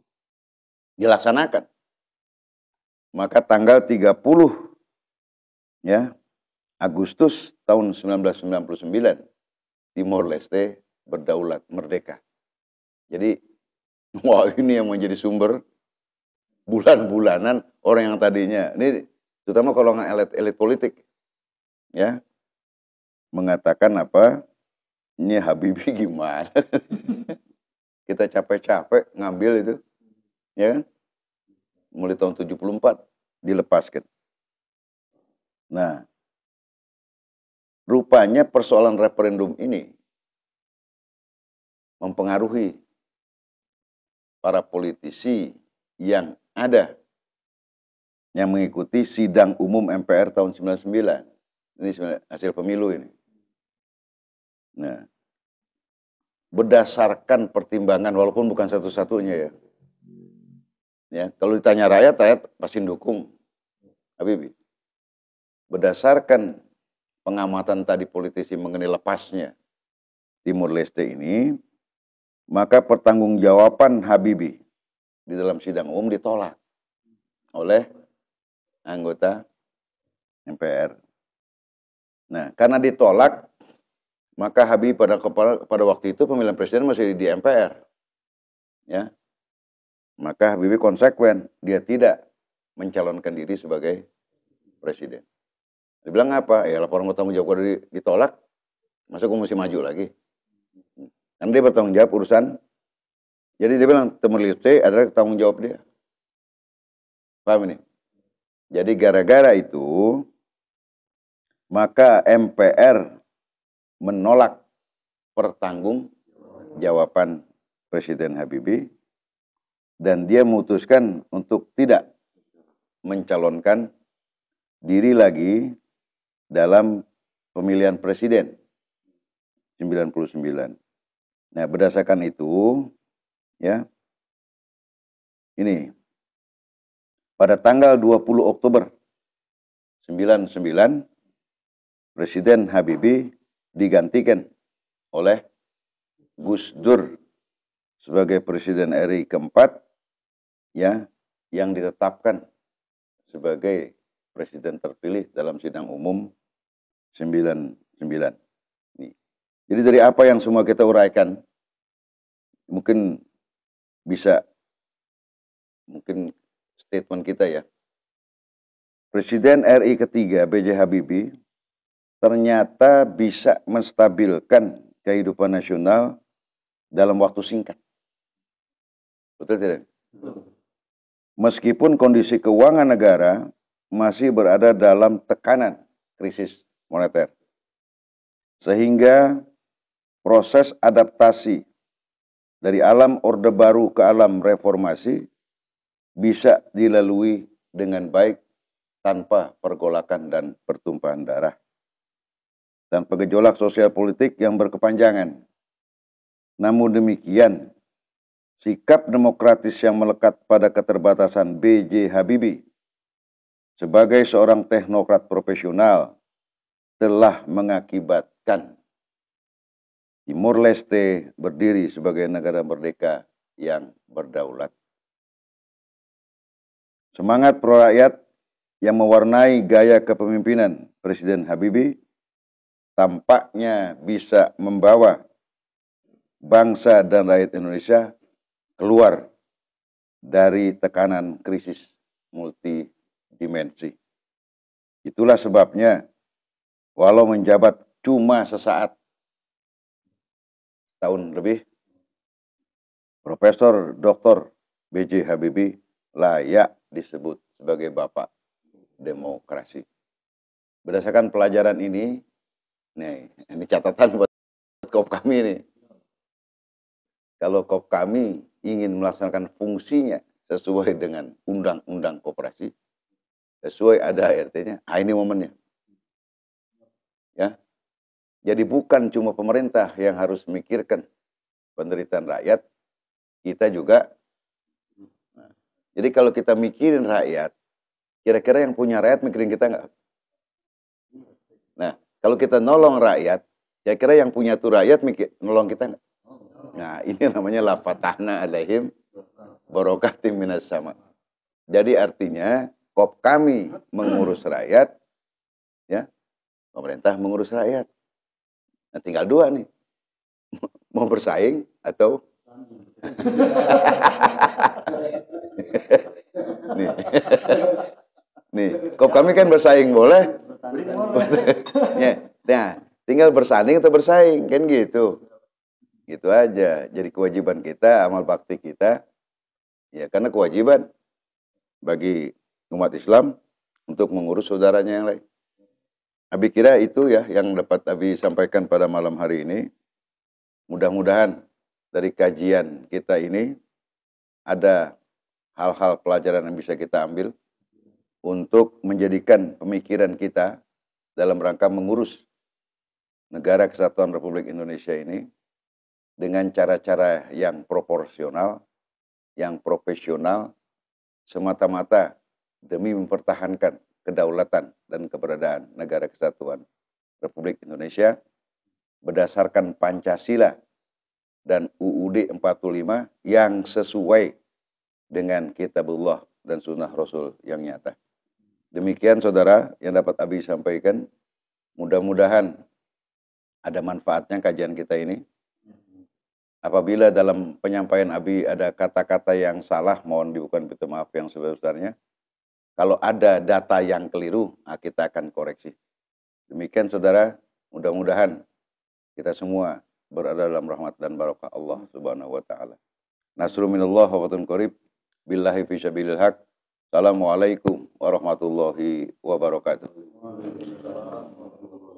S2: dilaksanakan. Maka tanggal 30 ya Agustus tahun 1999 Timor Leste berdaulat merdeka. Jadi wah ini yang menjadi sumber bulan-bulanan orang yang tadinya, ini terutama golongan elit politik ya, mengatakan apa, ini Habibie gimana? Kita capek-capek ngambil itu, ya kan? Mulai tahun 74 dilepaskan. Nah, rupanya persoalan referendum ini mempengaruhi para politisi yang ada yang mengikuti sidang umum MPR tahun 99. Ini hasil pemilu ini. Nah, berdasarkan pertimbangan, walaupun bukan satu-satunya ya. Ya, kalau ditanya rakyat pasti dukung Habibie. Berdasarkan pengamatan tadi politisi mengenai lepasnya Timur Leste ini, maka pertanggungjawaban Habibie di dalam sidang umum ditolak oleh anggota MPR. Nah, karena ditolak, maka Habibie pada waktu itu pemilihan presiden masih di MPR. Ya. Maka Habibie konsekuen, dia tidak mencalonkan diri sebagai presiden. Dia bilang apa? Ya laporan bertanggung jawab ditolak, masa gue mesti maju lagi? Karena dia bertanggung jawab urusan, jadi dia bilang Timor Leste adalah tanggung jawab dia. Paham ini? Jadi gara-gara itu, maka MPR menolak pertanggungjawaban Presiden Habibie, dan dia memutuskan untuk tidak mencalonkan diri lagi dalam pemilihan presiden 99. Nah, berdasarkan itu ya, ini pada tanggal 20 Oktober 99 Presiden Habibie digantikan oleh Gus Dur sebagai Presiden RI keempat ya, yang ditetapkan sebagai presiden terpilih dalam sidang umum 99. Nih. Jadi dari apa yang semua kita uraikan, mungkin statement kita ya. Presiden RI ketiga B.J. Habibie ternyata bisa menstabilkan kehidupan nasional dalam waktu singkat. Betul tidak? Meskipun kondisi keuangan negara masih berada dalam tekanan krisis moneter. Sehingga proses adaptasi dari alam Orde Baru ke alam reformasi bisa dilalui dengan baik tanpa pergolakan dan pertumpahan darah. Tanpa gejolak sosial politik yang berkepanjangan. Namun demikian, sikap demokratis yang melekat pada keterbatasan B.J. Habibie sebagai seorang teknokrat profesional telah mengakibatkan Timor Leste berdiri sebagai negara merdeka yang berdaulat. Semangat pro-rakyat yang mewarnai gaya kepemimpinan Presiden Habibie tampaknya bisa membawa bangsa dan rakyat Indonesia keluar dari tekanan krisis multidimensi. Itulah sebabnya, walau menjabat cuma sesaat, tahun lebih, Profesor Dr. B.J. Habibie layak disebut sebagai Bapak Demokrasi. Berdasarkan pelajaran ini, nih, ini catatan buat KOP kami nih. Kalau KOP kami ingin melaksanakan fungsinya sesuai dengan Undang-Undang Koperasi, sesuai ada ART-nya, ini momennya. Ya. Jadi bukan cuma pemerintah yang harus memikirkan penderitaan rakyat, kita juga. Jadi kalau kita mikirin rakyat, kira-kira yang punya rakyat mikirin kita nggak? Nah, kalau kita nolong rakyat, kira-kira yang punya tuh rakyat nolong kita nggak? Nah, ini namanya la fatahna alaihim barakatim minas sama. Jadi artinya KOP kami mengurus rakyat, ya, pemerintah mengurus rakyat. Nah, tinggal dua nih, mau bersaing atau nih, KOP kami kan bersaing boleh. Nah, tinggal bersanding atau bersaing kan gitu. Gitu aja. Jadi kewajiban kita, amal bakti kita, ya karena kewajiban bagi umat Islam untuk mengurus saudaranya yang lain. Abi kira itu ya yang dapat Abi sampaikan pada malam hari ini. Mudah-mudahan dari kajian kita ini ada hal-hal pelajaran yang bisa kita ambil untuk menjadikan pemikiran kita dalam rangka mengurus negara kesatuan Republik Indonesia ini dengan cara-cara yang proporsional, yang profesional, semata-mata demi mempertahankan kedaulatan dan keberadaan negara kesatuan Republik Indonesia berdasarkan Pancasila dan UUD 45 yang sesuai dengan kitabullah dan sunnah Rasul yang nyata. Demikian saudara yang dapat Abi sampaikan. Mudah-mudahan ada manfaatnya kajian kita ini. Apabila dalam penyampaian Abi ada kata-kata yang salah, mohon dibukakan pintu maaf yang sebesar-besarnya. Kalau ada data yang keliru, kita akan koreksi. Demikian saudara, mudah-mudahan kita semua berada dalam rahmat dan barakah Allah Subhanahu wa taala. Nasrul minallah wa fatun qarib billahi fi sabilil haq. Assalamualaikum warahmatullahi wabarakatuh.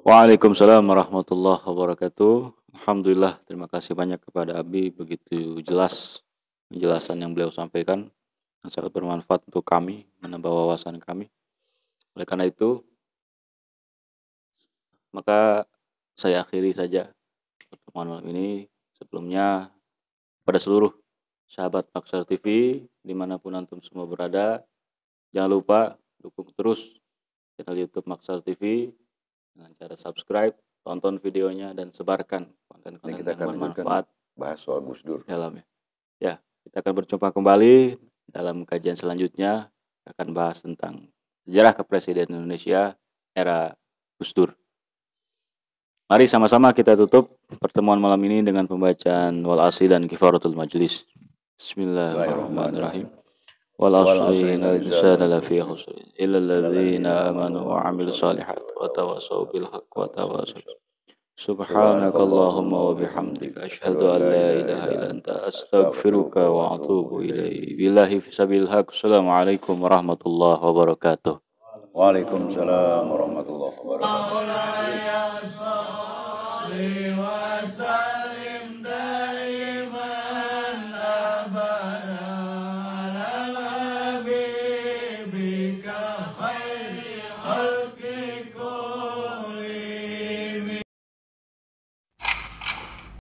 S1: Waalaikumsalam warahmatullahi wabarakatuh. Alhamdulillah, terima kasih banyak kepada Abi, begitu jelas penjelasan yang beliau sampaikan, yang sangat bermanfaat untuk kami, menambah wawasan kami. Oleh karena itu, maka saya akhiri saja pertemuan malam ini. Sebelumnya, pada seluruh sahabat Maksar TV, dimanapun antum semua berada, jangan lupa dukung terus channel YouTube Maksar TV dengan cara subscribe, tonton videonya, dan sebarkan konten-konten yang bermanfaat.
S2: Bahas soal Gus Dur.
S1: Dalamnya. Ya, kita akan berjumpa kembali dalam kajian selanjutnya. Akan bahas tentang sejarah kepresidenan Indonesia era Gus Dur. Mari sama-sama kita tutup pertemuan malam ini dengan pembacaan wal asri dan kifaratul majlis. Bismillahirrahmanirrahim. Wal asri innal insana lafi khusr illa alladzina amanu wa 'amilus shalihat wa tawassaw bil haqqi wa tawassaw. Subhanakallahumma wa bihamdika asyhadu an la ilaha illa anta astaghfiruka wa atubu ilaik. Billahi fisabilil haq. Assalamualaikum warahmatullahi wabarakatuh.
S2: Waalaikumsalam warahmatullahi wabarakatuh.